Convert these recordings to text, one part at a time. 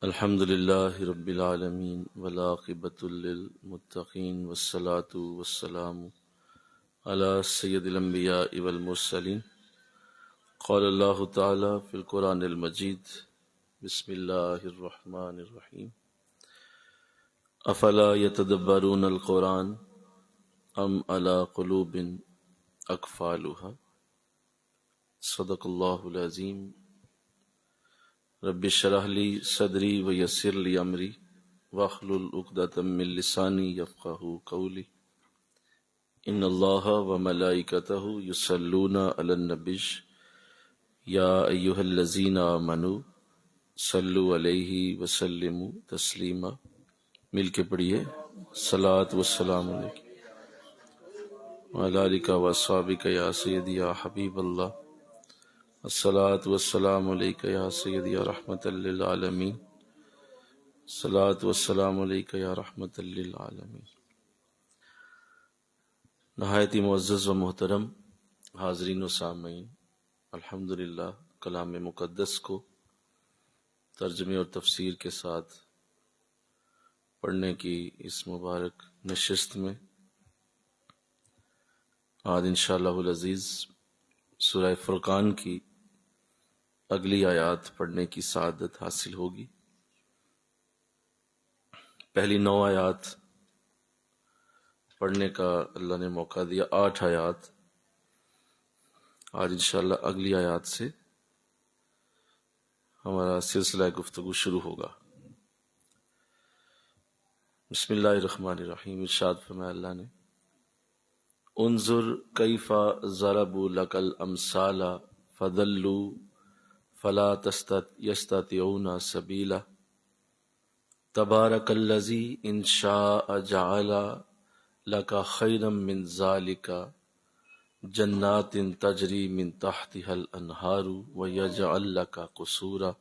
الحمد للہ رب العالمین والعاقبۃ للمتقین والصلاة والسلام علی سید الانبیاء والمرسلین قال اللہ تعالی فی القرآن المجید بسم اللہ الرحمن الرحیم افلا یتدبرون القرآن ام علی قلوب اقفالها صدق اللہ العظیم رب اشرح لی صدری ویسر لی امری واحلل عقدۃ من لسانی یفقہوا قولی ان اللہ وملائکتہ یصلون علی النبی یا ایہا الذین آمنوا صلوا علیہ وسلموا تسلیما۔ مل کے پڑھیے صلاۃ والسلام علیک وعلی آلک واصحابک یا سیدی یا حبیب اللہ الصلاۃ والسلام علیک یا سیدی یا رحمت للعالمین الصلاۃ والسلام علیک یا رحمت للعالمین۔ نہایت ہی معزز و محترم حاضرین و سامعین، الحمدللہ کلام مقدس کو ترجمے اور تفسیر کے ساتھ پڑھنے کی اس مبارک نشست میں آج انشاءاللہ العزیز سورہ فرقان کی اگلی آیات پڑھنے کی سعادت حاصل ہوگی۔ پہلی 9 آیات پڑھنے کا اللہ نے موقع دیا، 8 آیات۔ آج انشاءاللہ اگلی آیات سے ہمارا سلسلہ گفتگو شروع ہوگا۔ بسم اللہ الرحمن الرحیم۔ ارشاد فرمایا اللہ نے، انظر کیف ضربوا لک الامثال فضلوا فلا یستطیعون سبیلا تبارک الذی ان شاء جعل لک خیرا من ذلک جنات تجری من تحتها الانہار ویجعل لک قصورا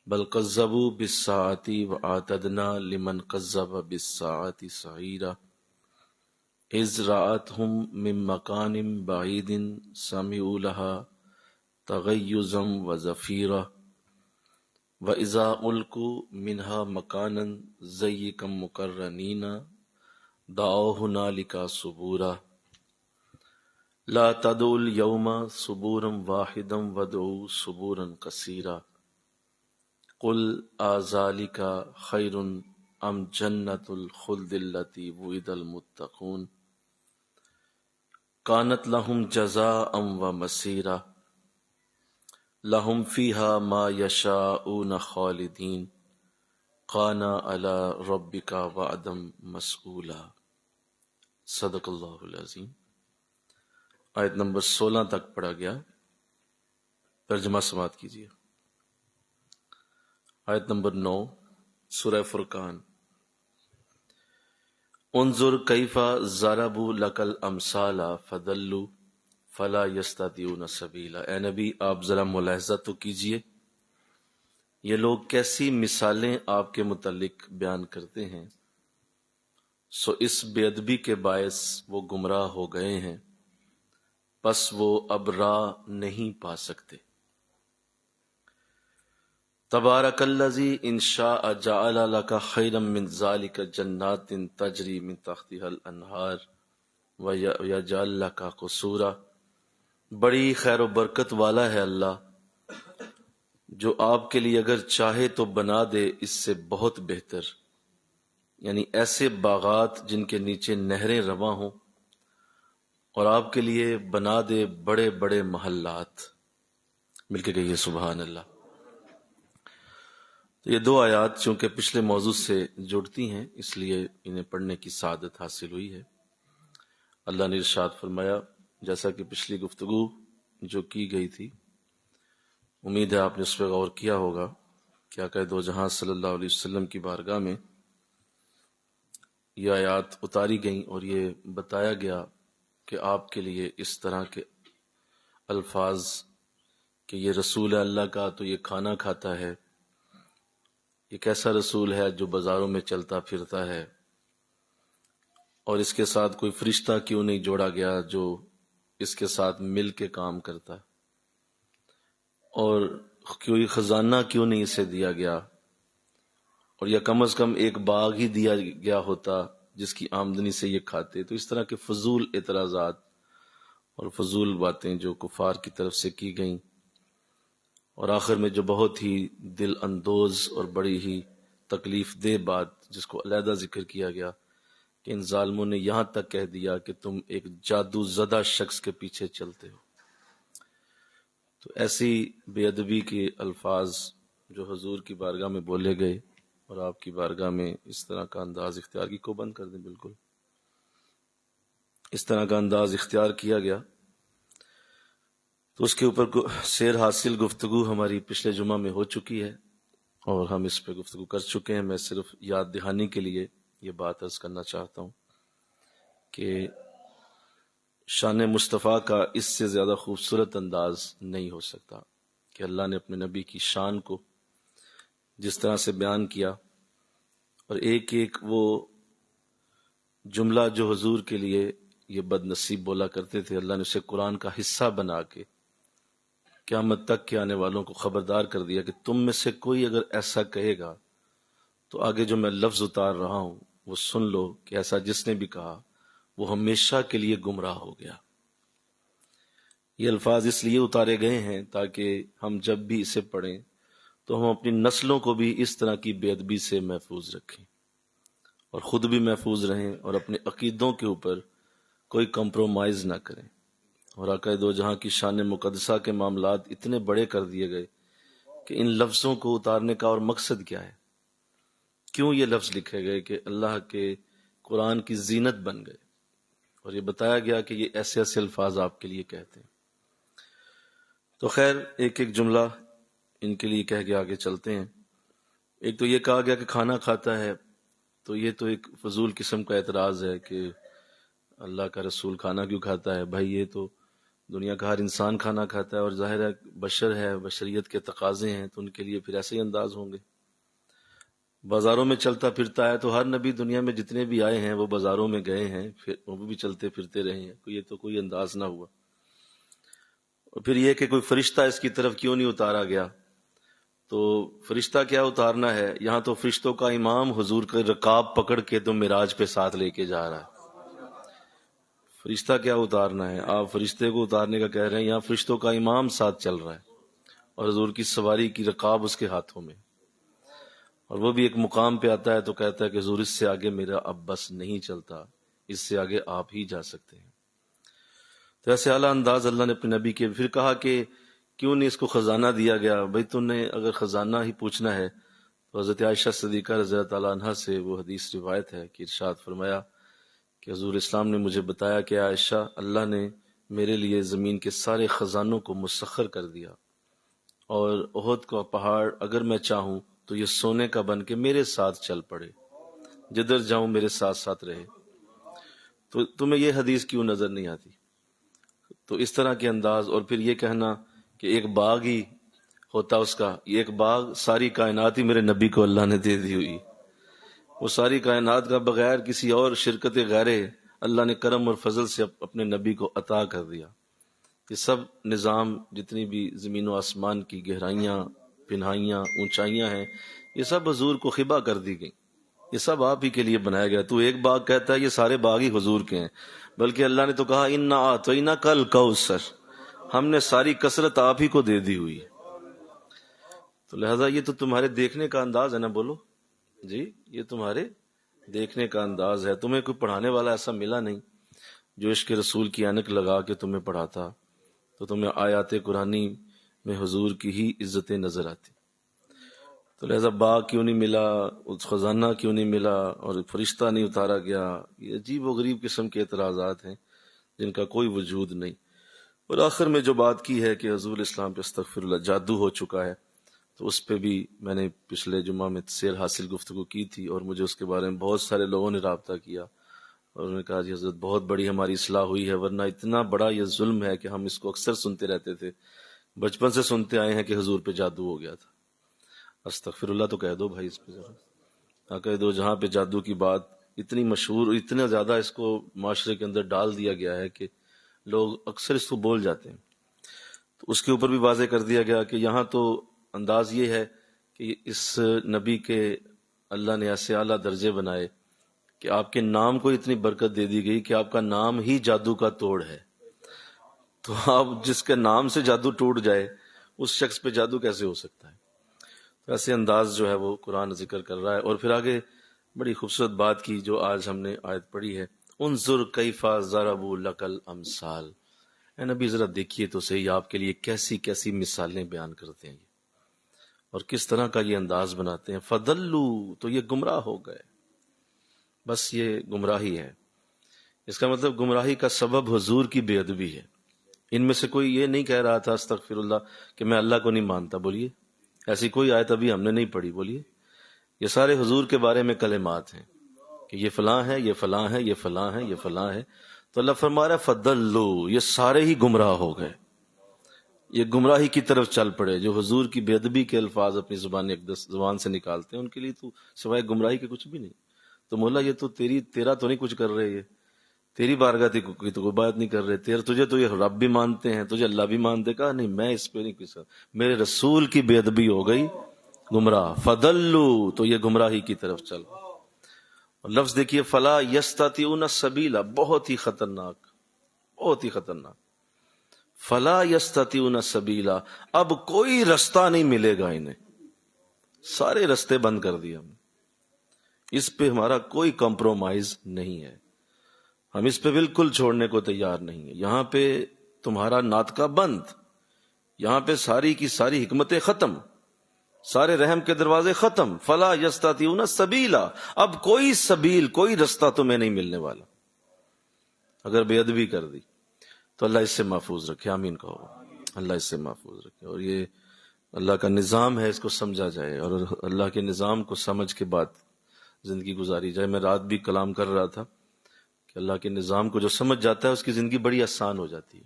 بل کذبوا بالساعۃ واعتدنا لمن کذب بالساعۃ سعیرا اذ رأتهم من مکان بعید سمعوا لها تغیظا وزفیرا وَإِذَا أُلْقُوا مِنْهَا مَكَانًا ضَيِّقًا مُقَرَّنِينَ دَعَوْا هُنَالِكَ ثُبُورًا لَا تَدْعُوا الْيَوْمَ ثُبُورًا وَاحِدًا وَادْعُوا ثُبُورًا كَثِيرًا قُلْ أَذَلِكَ خَيْرٌ أَمْ جَنَّةُ الْخُلْدِ الَّتِي وُعِدَ الْمُتَّقُونَ كَانَتْ لَهُمْ جَزَاءً وَمَصِيرًا لہم فیہا ما یشاؤون خالدین کان علی ربک وعدا مسئولا۔ صدق اللہ العظیم۔ آیت نمبر 16 تک پڑھا گیا، ترجمہ سماعت کیجیے۔ آیت نمبر 9 سورہ فرقان۔ انظر کیف ضربوا لک الامثال فضلوا فلا یستطیعون سبیلا۔ اے نبی آپ ذرا ملاحظہ تو کیجئے، یہ لوگ کیسی مثالیں آپ کے متعلق بیان کرتے ہیں، سو اس بے ادبی کے باعث وہ گمراہ ہو گئے ہیں، پس وہ اب راہ نہیں پا سکتے۔ تبارک الذی ان شاء جعل لک خیرا من ذلک جنات تجری من تحتها الانہار ویجعل لک قصورا۔ بڑی خیر و برکت والا ہے اللہ، جو آپ کے لیے اگر چاہے تو بنا دے اس سے بہت بہتر، یعنی ایسے باغات جن کے نیچے نہریں رواں ہوں، اور آپ کے لیے بنا دے بڑے بڑے محلات۔ مل کے کہیے سبحان اللہ۔ تو یہ 2 آیات چونکہ پچھلے موضوع سے جڑتی ہیں، اس لیے انہیں پڑھنے کی سعادت حاصل ہوئی ہے۔ اللہ نے ارشاد فرمایا، جیسا کہ پچھلی گفتگو جو کی گئی تھی، امید ہے آپ نے اس پہ غور کیا ہوگا کہ آقا دو جہاں صلی اللہ علیہ وسلم کی بارگاہ میں یہ آیات اتاری گئیں اور یہ بتایا گیا کہ آپ کے لیے اس طرح کے الفاظ کہ یہ رسول اللہ کا تو یہ کھانا کھاتا ہے، یہ کیسا رسول ہے جو بازاروں میں چلتا پھرتا ہے، اور اس کے ساتھ کوئی فرشتہ کیوں نہیں جوڑا گیا جو اس کے ساتھ مل کے کام کرتا ہے، اور کوئی خزانہ کیوں نہیں اسے دیا گیا اور یا کم از کم ایک باغ ہی دیا گیا ہوتا جس کی آمدنی سے یہ کھاتے. تو اس طرح کے فضول اعتراضات اور فضول باتیں جو کفار کی طرف سے کی گئیں، اور آخر میں جو بہت ہی دل اندوز اور بڑی ہی تکلیف دہ بات جس کو علیحدہ ذکر کیا گیا کہ ان ظالموں نے یہاں تک کہہ دیا کہ تم ایک جادو زدہ شخص کے پیچھے چلتے ہو. تو ایسی بے ادبی کے الفاظ جو حضور کی بارگاہ میں بولے گئے اور آپ کی بارگاہ میں اس طرح کا انداز اختیار کی، کو بند کر دیں، بالکل اس طرح کا انداز اختیار کیا گیا. تو اس کے اوپر سیر حاصل گفتگو ہماری پچھلے جمعہ میں ہو چکی ہے اور ہم اس پہ گفتگو کر چکے ہیں. میں صرف یاد دہانی کے لیے یہ بات عرض کرنا چاہتا ہوں کہ شان مصطفیٰ کا اس سے زیادہ خوبصورت انداز نہیں ہو سکتا کہ اللہ نے اپنے نبی کی شان کو جس طرح سے بیان کیا، اور ایک ایک وہ جملہ جو حضور کے لیے یہ بد نصیب بولا کرتے تھے، اللہ نے اسے قرآن کا حصہ بنا کے قیامت تک کے آنے والوں کو خبردار کر دیا کہ تم میں سے کوئی اگر ایسا کہے گا تو آگے جو میں لفظ اتار رہا ہوں وہ سن لو کہ ایسا جس نے بھی کہا وہ ہمیشہ کے لیے گمراہ ہو گیا. یہ الفاظ اس لیے اتارے گئے ہیں تاکہ ہم جب بھی اسے پڑھیں تو ہم اپنی نسلوں کو بھی اس طرح کی بے ادبی سے محفوظ رکھیں اور خود بھی محفوظ رہیں اور اپنے عقیدوں کے اوپر کوئی کمپرومائز نہ کریں. اور آقا دو جہاں کی شان مقدسہ کے معاملات اتنے بڑے کر دیے گئے کہ ان لفظوں کو اتارنے کا اور مقصد کیا ہے، کیوں یہ لفظ لکھے گئے کہ اللہ کے قرآن کی زینت بن گئے، اور یہ بتایا گیا کہ یہ ایسے ایسے الفاظ آپ کے لیے کہتے ہیں. تو خیر ایک ایک جملہ ان کے لیے کہہ کے آگے چلتے ہیں. ایک تو یہ کہا گیا کہ کھانا کھاتا ہے، تو یہ تو ایک فضول قسم کا اعتراض ہے کہ اللہ کا رسول کھانا کیوں کھاتا ہے. بھائی یہ تو دنیا کا ہر انسان کھانا کھاتا ہے، اور ظاہر ہے بشر ہے، بشریت کے تقاضے ہیں، تو ان کے لیے پھر ایسے ہی انداز ہوں گے. بازاروں میں چلتا پھرتا ہے، تو ہر نبی دنیا میں جتنے بھی آئے ہیں وہ بازاروں میں گئے ہیں، پھر وہ بھی چلتے پھرتے رہے ہیں، یہ تو کوئی انداز نہ ہوا. اور پھر یہ کہ کوئی فرشتہ اس کی طرف کیوں نہیں اتارا گیا، تو فرشتہ کیا اتارنا ہے، یہاں تو فرشتوں کا امام حضور کا رکاب پکڑ کے تو معراج پہ ساتھ لے کے جا رہا ہے. فرشتہ کیا اتارنا ہے، آپ فرشتے کو اتارنے کا کہہ رہے ہیں، یہاں فرشتوں کا امام ساتھ چل رہا ہے اور حضور کی سواری کی رکاب اس کے ہاتھوں میں، اور وہ بھی ایک مقام پہ آتا ہے تو کہتا ہے کہ حضور اس سے آگے میرا اب بس نہیں چلتا، اس سے آگے آپ ہی جا سکتے ہیں. تو ایسے اعلیٰ انداز اللہ نے اپنے نبی کے. پھر کہا کہ کیوں نہیں اس کو خزانہ دیا گیا. بھائی تم نے اگر خزانہ ہی پوچھنا ہے تو حضرت عائشہ صدیقہ رضی اللہ تعالیٰ عنہ سے وہ حدیث روایت ہے کہ ارشاد فرمایا کہ حضور اسلام نے مجھے بتایا کہ عائشہ، اللہ نے میرے لیے زمین کے سارے خزانوں کو مسخر کر دیا، اور احد کا پہاڑ اگر میں چاہوں تو یہ سونے کا بن کے میرے ساتھ چل پڑے، جدھر جاؤں میرے ساتھ ساتھ رہے. تو تمہیں یہ حدیث کیوں نظر نہیں آتی؟ تو اس طرح کے انداز، اور پھر یہ کہنا کہ ایک باغ ہی ہوتا اس کا، یہ ایک باغ ساری کائنات ہی میرے نبی کو اللہ نے دے دی ہوئی، وہ ساری کائنات کا بغیر کسی اور شرکت غیر اللہ نے کرم اور فضل سے اپنے نبی کو عطا کر دیا. یہ سب نظام، جتنی بھی زمین و آسمان کی گہرائیاں، پنہائیاں، اونچائیاں ہیں، یہ سب حضور کو خبا کر دی گئی، یہ سب آپ ہی کے لیے بنایا گیا. تو ایک باغ کہتا ہے یہ سارے باغ ہی حضور کے ہیں، بلکہ اللہ نے تو کہا انا اعطیناک الکوثر، ہم نے ساری کثرت آپ ہی کو دے دی ہوئی. تو لہذا یہ تو تمہارے دیکھنے کا انداز ہے نا، بولو جی، یہ تمہارے دیکھنے کا انداز ہے. تمہیں کوئی پڑھانے والا ایسا ملا نہیں جو عشق رسول کی اینک لگا کے تمہیں پڑھاتا، تو تمہیں آیات قرآنی میں حضور کی ہی عزتیں نظر آتی. تو لہذا باغ کیوں نہیں ملا، خزانہ کیوں نہیں ملا، اور فرشتہ نہیں اتارا گیا، یہ عجیب و غریب قسم کے اعتراضات ہیں جن کا کوئی وجود نہیں. اور آخر میں جو بات کی ہے کہ حضور اسلام پہ استغفر اللہ جادو ہو چکا ہے، تو اس پہ بھی میں نے پچھلے جمعہ میں سیر حاصل گفتگو کی تھی، اور مجھے اس کے بارے میں بہت سارے لوگوں نے رابطہ کیا اور انہوں نے کہا جی حضرت بہت بڑی ہماری اصلاح ہوئی ہے، ورنہ اتنا بڑا یہ ظلم ہے کہ ہم اس کو اکثر سنتے رہتے تھے، بچپن سے سنتے آئے ہیں کہ حضور پہ جادو ہو گیا تھا. استغفر اللہ تو کہہ دو بھائی اس پہ ذرا. کہہ دو جہاں پہ جادو کی بات اتنی مشہور، اتنا زیادہ اس کو معاشرے کے اندر ڈال دیا گیا ہے کہ لوگ اکثر اس کو بول جاتے ہیں، تو اس کے اوپر بھی واضح کر دیا گیا کہ یہاں تو انداز یہ ہے کہ اس نبی کے اللہ نے ایسے اعلیٰ درجے بنائے کہ آپ کے نام کو اتنی برکت دے دی گئی کہ آپ کا نام ہی جادو کا توڑ ہے. تو آپ جس کے نام سے جادو ٹوٹ جائے اس شخص پہ جادو کیسے ہو سکتا ہے؟ تو ایسے انداز جو ہے وہ قرآن ذکر کر رہا ہے. اور پھر آگے بڑی خوبصورت بات کی جو آج ہم نے آیت پڑھی ہے، انظر کیفا ضربوا لک الامثال. اے نبی ذرا دیکھیے تو صحیح آپ کے لیے کیسی کیسی مثالیں بیان کرتے ہیں اور کس طرح کا یہ انداز بناتے ہیں. فضلوا، تو یہ گمراہ ہو گئے. بس یہ گمراہی ہے. اس کا مطلب گمراہی کا سبب حضور کی بے ادبی ہے. ان میں سے کوئی یہ نہیں کہہ رہا تھا استغفر اللہ کہ میں اللہ کو نہیں مانتا. بولیے، ایسی کوئی آیت ابھی ہم نے نہیں پڑھی. بولیے، یہ سارے حضور کے بارے میں کلمات ہیں کہ یہ فلاں ہے، یہ فلاں ہے، یہ فلاں ہے، یہ فلاں ہے. تو اللہ فرما رہا ہے فضلوا، یہ سارے ہی گمراہ ہو گئے، یہ گمراہی کی طرف چل پڑے. جو حضور کی بے ادبی کے الفاظ اپنی زبان سے نکالتے ہیں ان کے لیے تو سوائے گمراہی کے کچھ بھی نہیں. تو مولا یہ تو تیرا تو نہیں کچھ کر رہے، یہ تیری بارگاہ کی تو کوئی بات نہیں کر رہے. تجھے تو یہ رب بھی مانتے ہیں، تجھے اللہ بھی مانتے. کہا نہیں، میں اس پہ نہیں کچھ، میرے رسول کی بے ادبی ہو گئی، گمراہ. فضلوا، تو یہ گمراہی کی طرف چل. اور لفظ دیکھیے فلا یستطیعون سبیلا، بہت ہی خطرناک، بہت ہی خطرناک. فلا یستطیعون سبیلا، اب کوئی رستہ نہیں ملے گا انہیں. سارے رستے بند کر دیے ہم نے، اس پہ ہمارا کوئی کمپرومائز نہیں ہے، ہم اس پہ بالکل چھوڑنے کو تیار نہیں ہیں. یہاں پہ تمہارا ناطقہ بند، یہاں پہ ساری کی ساری حکمتیں ختم، سارے رحم کے دروازے ختم. فلا یستطیعون سبیلا، اب کوئی سبیل، کوئی رستہ تمہیں نہیں ملنے والا اگر بے ادبی کر دی. تو اللہ اس سے محفوظ رکھے، آمین کہو. اللہ اس سے محفوظ رکھے. اور یہ اللہ کا نظام ہے، اس کو سمجھا جائے اور اللہ کے نظام کو سمجھ کے بعد زندگی گزاری جائے. میں رات بھی کلام کر رہا تھا کہ اللہ کے نظام کو جو سمجھ جاتا ہے اس کی زندگی بڑی آسان ہو جاتی ہے.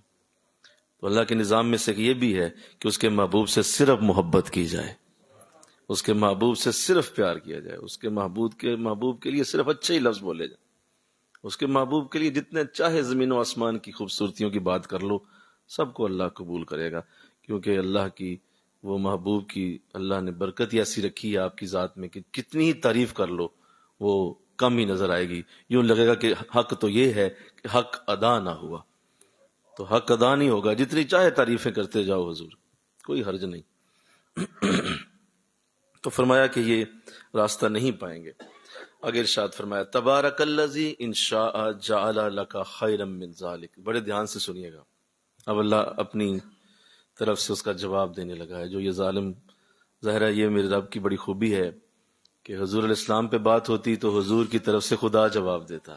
تو اللہ کے نظام میں سے یہ بھی ہے کہ اس کے محبوب سے صرف محبت کی جائے، اس کے محبوب سے صرف پیار کیا جائے، اس کے محبوب کے لیے صرف اچھے ہی لفظ بولے جائیں. اس کے محبوب کے لیے جتنے چاہے زمین و آسمان کی خوبصورتیوں کی بات کر لو، سب کو اللہ قبول کرے گا. کیونکہ اللہ کی وہ محبوب کی اللہ نے برکت ہی ایسی رکھی ہے آپ کی ذات میں کہ کتنی ہی تعریف کر لو وہ کم ہی نظر آئے گی. یوں لگے گا کہ حق تو یہ ہے کہ حق ادا نہ ہوا. تو حق ادا نہیں ہوگا، جتنی چاہے تعریفیں کرتے جاؤ حضور، کوئی حرج نہیں. تو فرمایا کہ یہ راستہ نہیں پائیں گے. اگر ارشاد فرمایا تبارک الذی ان شاء جعل لک خیرا من ذلک. بڑے دھیان سے سنیے گا. اب اللہ اپنی طرف سے اس کا جواب دینے لگا ہے. جو یہ ظالم، ظاہر ہے یہ میرے رب کی بڑی خوبی ہے کہ حضور علیہ السلام پہ بات ہوتی تو حضور کی طرف سے خدا جواب دیتا.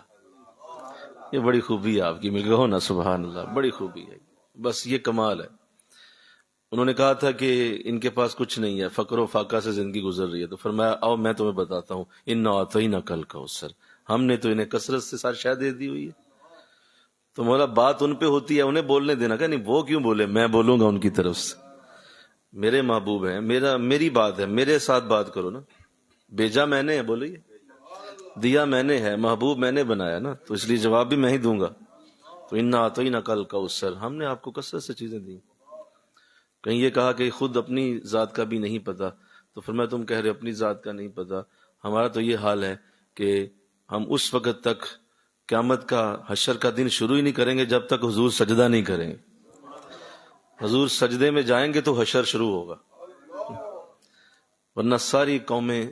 یہ بڑی خوبی ہے آپ کی، مل گئے ہو نا، سبحان اللہ، بڑی خوبی ہے. بس یہ کمال ہے. انہوں نے کہا تھا کہ ان کے پاس کچھ نہیں ہے، فقر و فاقہ سے زندگی گزر رہی ہے. تو فرمایا آؤ میں تمہیں بتاتا ہوں، انا اعطینا کل کوثر، ہم نے تو انہیں کثرت سے ساری شے دے دی ہوئی ہے. تو مولا بات ان پہ ہوتی ہے، انہیں بولنے دینا. کہ نہیں وہ کیوں بولے، میں بولوں گا ان کی طرف سے. میرے محبوب ہیں، میری بات ہے، میرے ساتھ بات کرو نا. بھیجا میں نے ہے، بولیے، دیا میں نے ہے، محبوب میں نے بنایا نا، تو اس لیے جواب بھی میں ہی دوں گا. تو انا اعطینا کل کوثر، ہم نے آپ کو کثرت سے چیزیں دی. کہیں یہ کہا کہ خود اپنی ذات کا بھی نہیں پتا، تو فرمایا تم کہہ رہے اپنی ذات کا نہیں پتا، ہمارا تو یہ حال ہے کہ ہم اس وقت تک قیامت کا حشر کا دن شروع ہی نہیں کریں گے جب تک حضور سجدہ نہیں کریں گے. حضور سجدے میں جائیں گے تو حشر شروع ہوگا، ورنہ ساری قومیں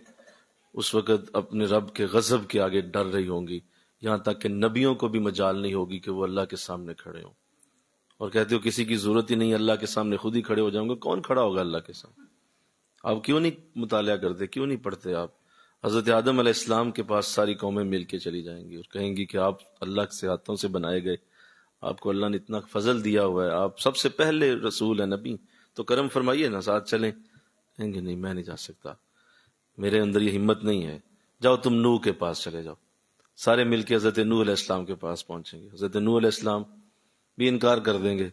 اس وقت اپنے رب کے غضب کے آگے ڈر رہی ہوں گی، یہاں تک کہ نبیوں کو بھی مجال نہیں ہوگی کہ وہ اللہ کے سامنے کھڑے ہوں. اور کہتے ہو کسی کی ضرورت ہی نہیں، اللہ کے سامنے خود ہی کھڑے ہو جاؤں گے. کون کھڑا ہوگا اللہ کے سامنے؟ آپ کیوں نہیں مطالعہ کرتے، کیوں نہیں پڑھتے؟ آپ حضرت آدم علیہ السلام کے پاس ساری قومیں مل کے چلی جائیں گی اور کہیں گی کہ آپ اللہ سے ہاتھوں سے بنائے گئے، آپ کو اللہ نے اتنا فضل دیا ہوا ہے، آپ سب سے پہلے رسول ہیں، نبی، تو کرم فرمائیے نا، ساتھ چلیں. کہیں گے نہیں میں نہیں جا سکتا، میرے اندر یہ ہمت نہیں ہے. جاؤ تم نوح کے پاس چلے جاؤ. سارے مل کے حضرت نوح علیہ السلام کے پاس پہنچیں گے. حضرت نوح علیہ السلام بھی انکار کر دیں گے.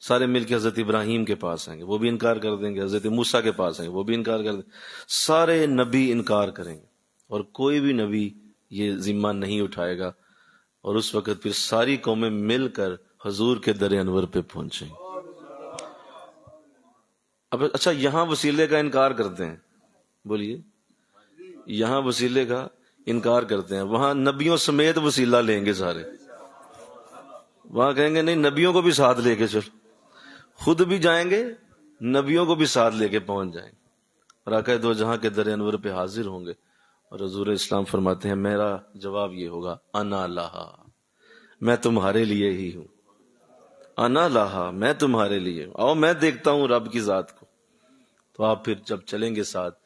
سارے مل کے حضرت ابراہیم کے پاس آئیں گے، وہ بھی انکار کر دیں گے. حضرت موسیٰ کے پاس آئیں گے، وہ بھی انکار کر دیں گے. سارے نبی انکار کریں گے اور کوئی بھی نبی یہ ذمہ نہیں اٹھائے گا. اور اس وقت پھر ساری قومیں مل کر حضور کے در انور پہ پہنچیں گے. اب اچھا یہاں وسیلے کا انکار کرتے ہیں، بولیے یہاں وسیلے کا انکار کرتے ہیں، وہاں نبیوں سمیت وسیلہ لیں گے سارے، وہاں کہیں گے نہیں نبیوں کو بھی ساتھ لے کے چل، خود بھی جائیں گے نبیوں کو بھی ساتھ لے کے پہنچ جائیں گے، اور آقا دو جہاں کے در انور پہ حاضر ہوں گے، اور حضور اسلام فرماتے ہیں میرا جواب یہ ہوگا انا لہا، میں تمہارے لیے ہی ہوں، انا لہا، میں تمہارے لیے ہوں، آؤ میں دیکھتا ہوں رب کی ذات کو۔ تو آپ پھر جب چلیں گے ساتھ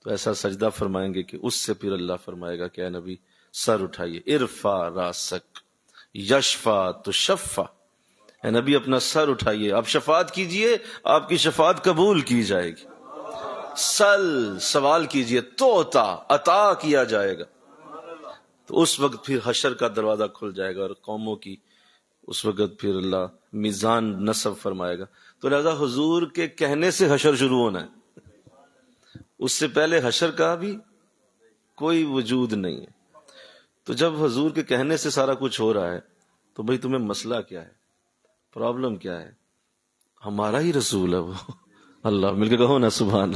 تو ایسا سجدہ فرمائیں گے کہ اس سے پھر اللہ فرمائے گا کہ اے نبی سر اٹھائیے، ارفع راسک یشفع تشفع، اے نبی اپنا سر اٹھائیے، آپ شفاعت کیجئے، آپ کی شفاعت قبول کی جائے گی، سل سوال کیجئے تو عطا کیا جائے گا۔ تو اس وقت پھر حشر کا دروازہ کھل جائے گا اور قوموں کی اس وقت پھر اللہ میزان نصب فرمائے گا۔ تو لہذا حضور کے کہنے سے حشر شروع ہونا ہے، اس سے پہلے حشر کا بھی کوئی وجود نہیں ہے۔ تو جب حضور کے کہنے سے سارا کچھ ہو رہا ہے تو بھئی تمہیں مسئلہ کیا ہے، پرابلم کیا ہے؟ ہمارا ہی رسول ہے وہ، اللہ مل کے کہو نا سبحان،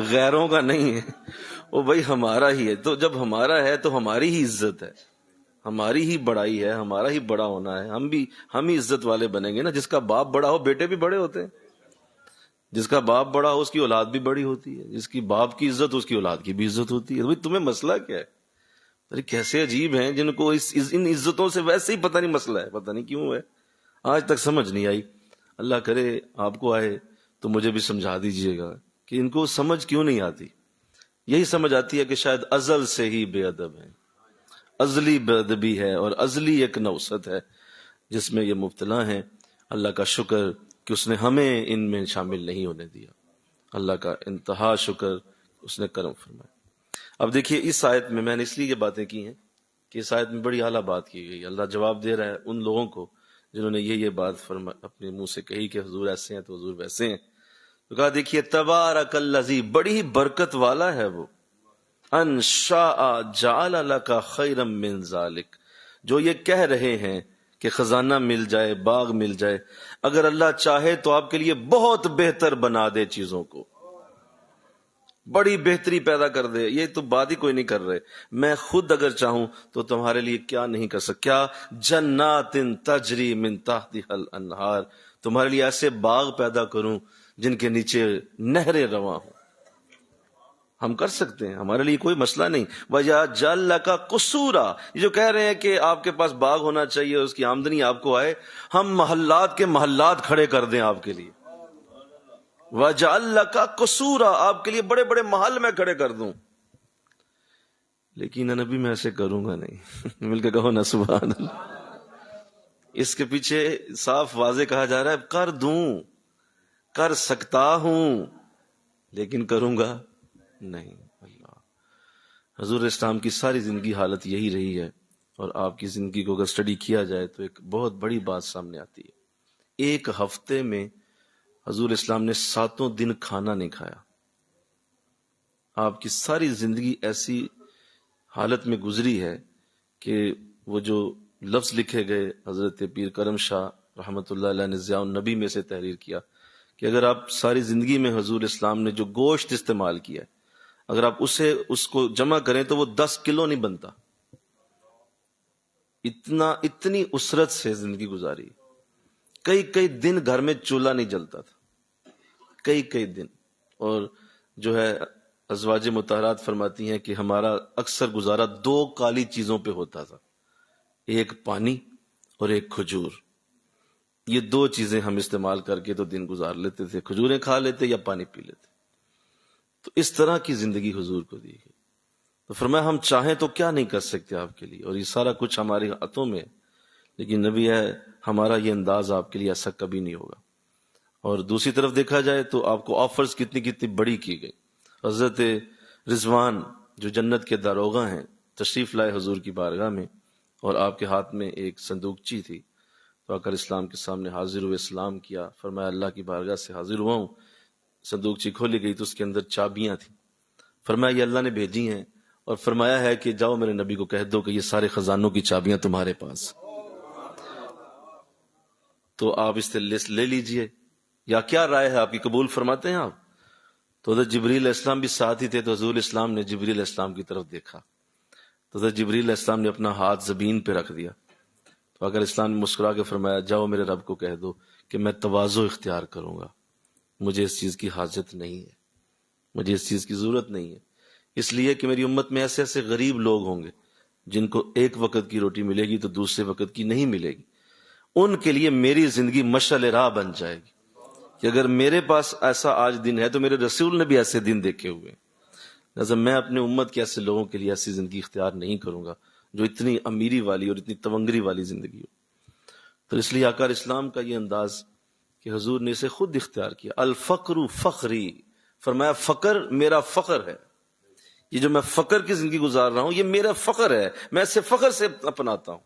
غیروں کا نہیں ہے وہ، بھئی ہمارا ہی ہے۔ تو جب ہمارا ہے تو ہماری ہی عزت ہے، ہماری ہی بڑائی ہے، ہمارا ہی بڑا ہونا ہے، ہم ہی عزت والے بنیں گے نا۔ جس کا باپ بڑا ہو بیٹے بھی بڑے ہوتے ہیں، جس کا باپ بڑا ہو اس کی اولاد بھی بڑی ہوتی ہے، جس کی باپ کی عزت اس کی اولاد کی بھی عزت ہوتی ہے۔ بھئی تمہیں مسئلہ کیا ہے؟ ارے کیسے عجیب ہیں جن کو ان عزتوں سے ویسے ہی پتہ نہیں مسئلہ ہے، پتہ نہیں کیوں ہے، آج تک سمجھ نہیں آئی۔ اللہ کرے آپ کو آئے تو مجھے بھی سمجھا دیجئے گا کہ ان کو سمجھ کیوں نہیں آتی۔ یہی سمجھ آتی ہے کہ شاید ازل سے ہی بے ادب ہے، ازلی بے ادبی ہے، اور ازلی ایک نوست ہے جس میں یہ مبتلا ہیں۔ اللہ کا شکر کہ اس نے ہمیں ان میں شامل نہیں ہونے دیا، اللہ کا انتہا شکر، اس نے کرم فرمایا۔ اب دیکھیے اس آیت میں نے اس لیے یہ باتیں کی ہیں کہ اس آیت میں بڑی اعلیٰ بات کی گئی۔ اللہ جواب دے رہا ہے ان لوگوں کو جنہوں نے یہ بات اپنے منہ سے کہی کہ حضور ایسے ہیں تو حضور ویسے ہیں۔ تو کہا دیکھیے تبارک الذی، بڑی برکت والا ہے وہ، ان شاء جعل لک خیرا من ذلک، جو یہ کہہ رہے ہیں کہ خزانہ مل جائے، باغ مل جائے، اگر اللہ چاہے تو آپ کے لیے بہت بہتر بنا دے چیزوں کو، بڑی بہتری پیدا کر دے۔ یہ تو بات ہی کوئی نہیں کر رہے، میں خود اگر چاہوں تو تمہارے لیے کیا نہیں کر سکتا، کیا جنات تجری من تحتها الانہار، تمہارے لیے ایسے باغ پیدا کروں جن کے نیچے نہریں رواں ہوں۔ ہم کر سکتے ہیں، ہمارے لیے کوئی مسئلہ نہیں۔ وَيَجْعَلْ لَكَ قُصُورًا، یہ جو کہہ رہے ہیں کہ آپ کے پاس باغ ہونا چاہیے، اس کی آمدنی آپ کو آئے، ہم محلات کے محلات کھڑے کر دیں آپ کے لیے، وَجَعَلْ لَكَ قُصُورًا، آپ کے لیے بڑے بڑے محل میں کھڑے کر دوں، لیکن نبی میں ایسے کروں گا نہیں۔ مل کے کہو نا سبحان اللہ۔ اس کے پیچھے صاف واضح کہا جا رہا ہے کر دوں، کر سکتا ہوں، لیکن کروں گا نہیں۔ اللہ، حضور اسلام کی ساری زندگی حالت یہی رہی ہے، اور آپ کی زندگی کو اگر سٹڈی کیا جائے تو ایک بہت بڑی بات سامنے آتی ہے۔ ایک ہفتے میں حضور اسلام نے 7 دن کھانا نہیں کھایا۔ آپ کی ساری زندگی ایسی حالت میں گزری ہے کہ وہ جو لفظ لکھے گئے، حضرت پیر کرم شاہ رحمۃ اللہ علیہ نے ضیاء النبی میں سے تحریر کیا کہ اگر آپ ساری زندگی میں حضور اسلام نے جو گوشت استعمال کیا ہے، اگر آپ اس کو جمع کریں تو وہ 10 کلو نہیں بنتا۔ اتنی اسرت سے زندگی گزاری، کئی دن گھر میں چولہا نہیں جلتا تھا، کئی دن۔ اور جو ہے ازواج مطہرات فرماتی ہیں کہ ہمارا اکثر گزارا 2 کالی چیزوں پہ ہوتا تھا، ایک پانی اور ایک کھجور، یہ 2 چیزیں ہم استعمال کر کے تو دن گزار لیتے تھے، کھجوریں کھا لیتے یا پانی پی لیتے۔ تو اس طرح کی زندگی حضور کو دی گئی۔ تو فرمایا ہم چاہیں تو کیا نہیں کر سکتے آپ کے لیے، اور یہ سارا کچھ ہمارے ہاتھوں میں ہے، لیکن نبی ہے ہمارا یہ انداز آپ کے لیے ایسا کبھی نہیں ہوگا۔ اور دوسری طرف دیکھا جائے تو آپ کو آفرز کتنی بڑی کی گئی۔ حضرت رضوان جو جنت کے داروغہ ہیں تشریف لائے حضور کی بارگاہ میں، اور آپ کے ہاتھ میں ایک صندوقچی تھی، تو آقا اسلام کے سامنے حاضر ہوئے، سلام کیا، فرمایا اللہ کی بارگاہ سے حاضر ہوا ہوں۔ صندوقچی کھولی گئی تو اس کے اندر چابیاں تھیں، فرمایا یہ اللہ نے بھیجی ہیں، اور فرمایا ہے کہ جاؤ میرے نبی کو کہہ دو کہ یہ سارے خزانوں کی چابیاں تمہارے پاس، تو آپ اس سے لے لیجئے، یا کیا رائے ہے آپ کی، قبول فرماتے ہیں آپ؟ تو حضرت جبریل علیہ السلام بھی ساتھ ہی تھے، تو حضور اسلام نے جبریل علیہ السلام کی طرف دیکھا تو حضرت جبریل علیہ السلام نے اپنا ہاتھ زمین پہ رکھ دیا. تو اگر اسلام نے مسکرا کے فرمایا جاؤ میرے رب کو کہہ دو کہ میں تواضع اختیار کروں گا، مجھے اس چیز کی حاجت نہیں ہے، مجھے اس چیز کی ضرورت نہیں ہے، اس لیے کہ میری امت میں ایسے ایسے غریب لوگ ہوں گے جن کو ایک وقت کی روٹی ملے گی تو دوسرے وقت کی نہیں ملے گی. ان کے لیے میری زندگی مشعل راہ بن جائے گی کہ اگر میرے پاس ایسا آج دن ہے تو میرے رسول نے بھی ایسے دن دیکھے ہوئے ہیں. لہٰذا میں اپنے امت کے ایسے لوگوں کے لیے ایسی زندگی اختیار نہیں کروں گا جو اتنی امیری والی اور اتنی تونگری والی زندگی ہو. تو اس لیے آقا اسلام کا یہ انداز کہ حضور نے اسے خود اختیار کیا. الفقر فخری، فرمایا فقر میرا فخر ہے، یہ جو میں فقر کی زندگی گزار رہا ہوں یہ میرا فخر ہے، میں اسے فخر سے اپناتا ہوں،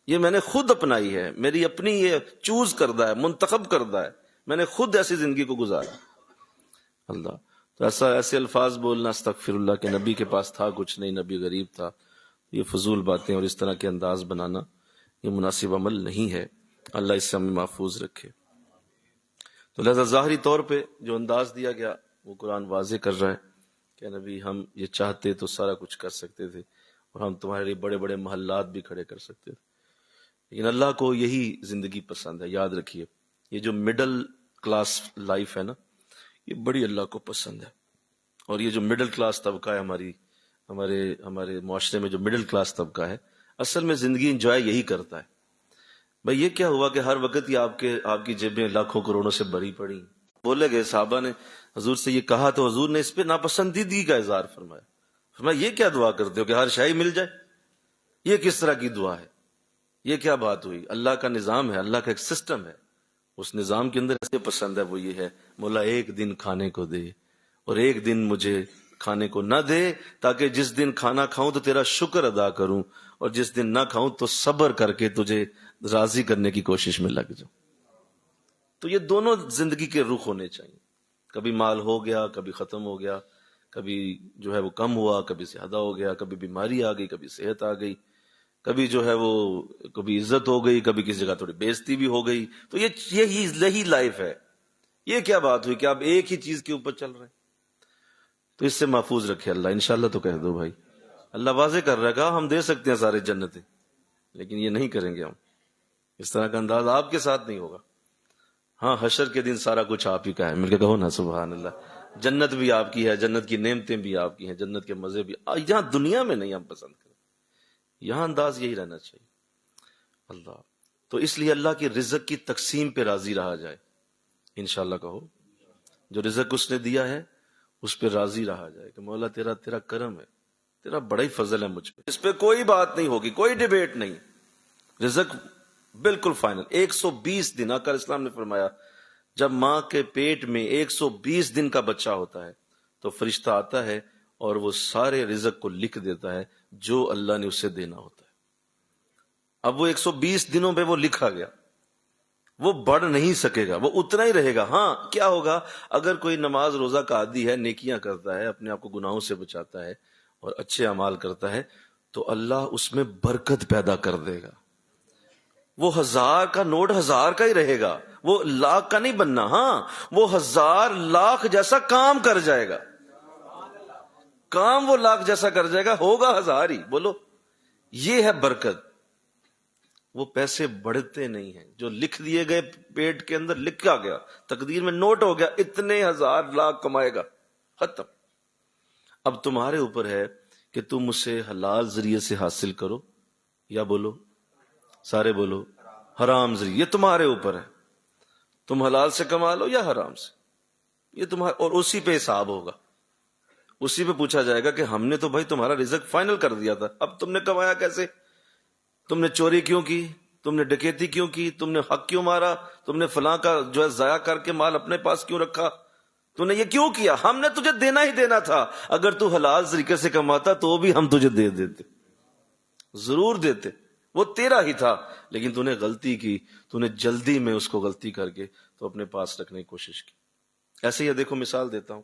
یہ میں نے خود اپنائی ہے، میری اپنی یہ چوز کردہ ہے، منتخب کردہ ہے، میں نے خود ایسی زندگی کو گزارا. اللہ تو ایسے الفاظ بولنا استغفر اللہ کہ نبی کے پاس تھا کچھ نہیں، نبی غریب تھا، یہ فضول باتیں اور اس طرح کے انداز بنانا یہ مناسب عمل نہیں ہے. اللہ اس سے ہمیں محفوظ رکھے. تو لہذا ظاہری طور پہ جو انداز دیا گیا وہ قرآن واضح کر رہا ہے کہ نبی ہم یہ چاہتے تو سارا کچھ کر سکتے تھے اور ہم تمہارے لیے بڑے بڑے محلات بھی کھڑے کر سکتے تھے، لیکن اللہ کو یہی زندگی پسند ہے. یاد رکھیے یہ جو مڈل کلاس لائف ہے نا یہ بڑی اللہ کو پسند ہے. اور یہ جو مڈل کلاس طبقہ ہے ہمارے معاشرے میں جو مڈل کلاس طبقہ ہے اصل میں زندگی انجوائے یہی کرتا ہے. بھئی یہ کیا ہوا کہ ہر وقت ہی آپ کی جیبیں لاکھوں کروڑوں سے بھری پڑی. بولے گئے صحابہ نے حضور سے یہ کہا تو حضور نے اس پہ ناپسندیدگی کا اظہار فرمایا. فرمایا یہ کیا دعا کرتے ہو کہ ہر شے مل جائے؟ یہ کس طرح کی دعا ہے؟ یہ کیا بات ہوئی؟ اللہ کا نظام ہے، اللہ کا ایک سسٹم ہے، اس نظام کے اندر اسے پسند ہے وہ یہ ہے مولا ایک دن کھانے کو دے اور ایک دن مجھے کھانے کو نہ دے، تاکہ جس دن کھانا کھاؤں تو تیرا شکر ادا کروں اور جس دن نہ کھاؤں تو صبر کر کے تجھے راضی کرنے کی کوشش میں لگ جاؤں. تو یہ دونوں زندگی کے رخ ہونے چاہیے. کبھی مال ہو گیا، کبھی ختم ہو گیا، کبھی جو ہے وہ کم ہوا، کبھی زیادہ ہو گیا، کبھی بیماری آ گئی، کبھی صحت آ گئی، کبھی جو ہے وہ کبھی عزت ہو گئی، کبھی کسی جگہ تھوڑی بےعزتی بھی ہو گئی. تو یہی لائف ہے. یہ کیا بات ہوئی کہ آپ ایک ہی چیز کے اوپر چل رہے ہیں؟ تو اس سے محفوظ رکھے اللہ. انشاءاللہ تو کہہ دو بھائی، اللہ واضح کر رہا ہے کہا ہم دے سکتے ہیں سارے جنتیں، لیکن یہ نہیں کریں گے ہم. اس طرح کا انداز آپ کے ساتھ نہیں ہوگا. ہاں حشر کے دن سارا کچھ آپ ہی کا ہے. مل کے کہو نا سبحان اللہ. جنت بھی آپ کی ہے، جنت کی نعمتیں بھی آپ کی ہیں، جنت کے مزے بھی یہاں دنیا میں نہیں ہم پسند کریں. یہاں انداز یہی رہنا چاہیے. اللہ تو اس لیے اللہ کی رزق کی تقسیم پہ راضی رہا جائے. انشاءاللہ کہو جو رزق اس نے دیا ہے اس پہ راضی رہا جائے کہ مولا تیرا کرم ہے، تیرا بڑا ہی فضل ہے مجھ پہ. اس پہ کوئی بات نہیں ہوگی، کوئی ڈیبیٹ نہیں. رزق بالکل فائنل. 120 دن آقا اسلام نے فرمایا جب ماں کے پیٹ میں 120 دن کا بچہ ہوتا ہے تو فرشتہ آتا ہے اور وہ سارے رزق کو لکھ دیتا ہے جو اللہ نے اسے دینا ہوتا ہے. اب وہ 120 دنوں پہ وہ لکھا گیا، وہ بڑھ نہیں سکے گا، وہ اتنا ہی رہے گا. ہاں کیا ہوگا اگر کوئی نماز روزہ کا عادی ہے، نیکیاں کرتا ہے، اپنے آپ کو گناہوں سے بچاتا ہے اور اچھے اعمال کرتا ہے تو اللہ اس میں برکت پیدا کر دے گا. وہ 1000 کا نوٹ 1000 کا ہی رہے گا، وہ لاکھ کا نہیں بننا. ہاں وہ 1000 لاکھ جیسا کام کر جائے گا، کام وہ لاکھ جیسا کر جائے گا، ہوگا 1000 ہی. بولو یہ ہے برکت. وہ پیسے بڑھتے نہیں ہیں، جو لکھ دیے گئے پیٹ کے اندر لکھا گیا، تقدیر میں نوٹ ہو گیا اتنے 1000 لاکھ کمائے گا، ختم. اب تمہارے اوپر ہے کہ تم اسے حلال ذریعے سے حاصل کرو یا بولو سارے بولو حرام ذریعے. یہ تمہارے اوپر ہے، تم حلال سے کما لو یا حرام سے، یہ تمہارا. اور اسی پہ حساب ہوگا، اسی پہ پوچھا جائے گا کہ ہم نے تو بھائی تمہارا رزق فائنل کر دیا تھا، اب تم نے کمایا کیسے؟ تم نے چوری کیوں کی؟ تم نے ڈکیتی کیوں کی؟ تم نے حق کیوں مارا؟ تم نے فلاں کا جو ہے ضائع کر کے مال اپنے پاس کیوں رکھا؟ تو نے یہ کیوں کیا؟ ہم نے تجھے دینا ہی دینا تھا. اگر تو حلال طریقے سے کماتا تو بھی ہم تجھے دے دیتے، ضرور دیتے، وہ تیرا ہی تھا. لیکن تو نے غلطی کی، تو نے جلدی میں اس کو غلطی کر کے تو اپنے پاس رکھنے کی کوشش کی. ایسے ہی دیکھو مثال دیتا ہوں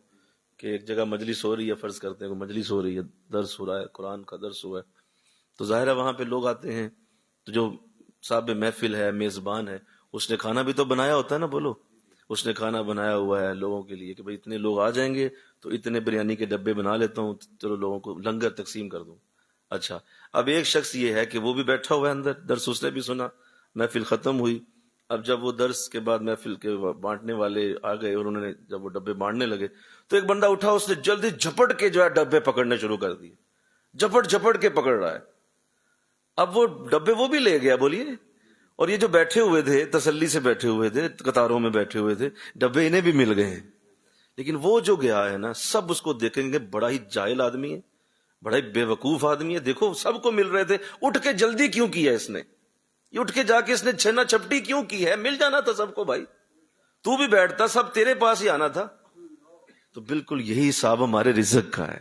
کہ ایک جگہ مجلس ہو رہی ہے، فرض کرتے ہیں کہ مجلس ہو رہی ہے، درس ہو رہا ہے، قرآن کا درس ہوا ہے، تو ظاہر ہے وہاں پہ لوگ آتے ہیں تو جو صاحب محفل ہے، میزبان ہے، اس نے کھانا بھی تو بنایا ہوتا ہے نا. بولو اس نے کھانا بنایا ہوا ہے لوگوں کے لیے کہ بھئی اتنے لوگ آ جائیں گے تو اتنے بریانی کے ڈبے بنا لیتا ہوں، چلو لوگوں کو لنگر تقسیم کر دوں. اچھا، اب ایک شخص یہ ہے کہ وہ بھی بیٹھا ہوا ہے اندر، درس اس نے بھی سنا، محفل ختم ہوئی. اب جب وہ درس کے بعد محفل کے بانٹنے والے آ گئے اور انہوں نے جب وہ ڈبے بانٹنے لگے تو ایک بندہ اٹھا، اس نے جلدی جھپٹ کے جو ہے ڈبے پکڑنے شروع کر دیے، جھپٹ کے پکڑ رہا ہے. اب وہ ڈبے وہ بھی لے گیا، بولیے، اور یہ جو بیٹھے ہوئے تھے تسلی سے بیٹھے ہوئے تھے، قطاروں میں بیٹھے ہوئے تھے، ڈبے انہیں بھی مل گئے ہیں. لیکن وہ جو گیا ہے نا، سب اس کو دیکھیں گے بڑا ہی جاہل آدمی ہے، بڑا ہی بے وقوف آدمی ہے. دیکھو سب کو مل رہے تھے، اٹھ کے جلدی کیوں کیا اس نے؟ یہ اٹھ کے جا کے اس نے چھنا چھپٹی کیوں کی ہے؟ مل جانا تھا سب کو بھائی، تو بھی بیٹھتا، سب تیرے پاس ہی آنا تھا. تو بالکل یہی حساب ہمارے رزق کا ہے.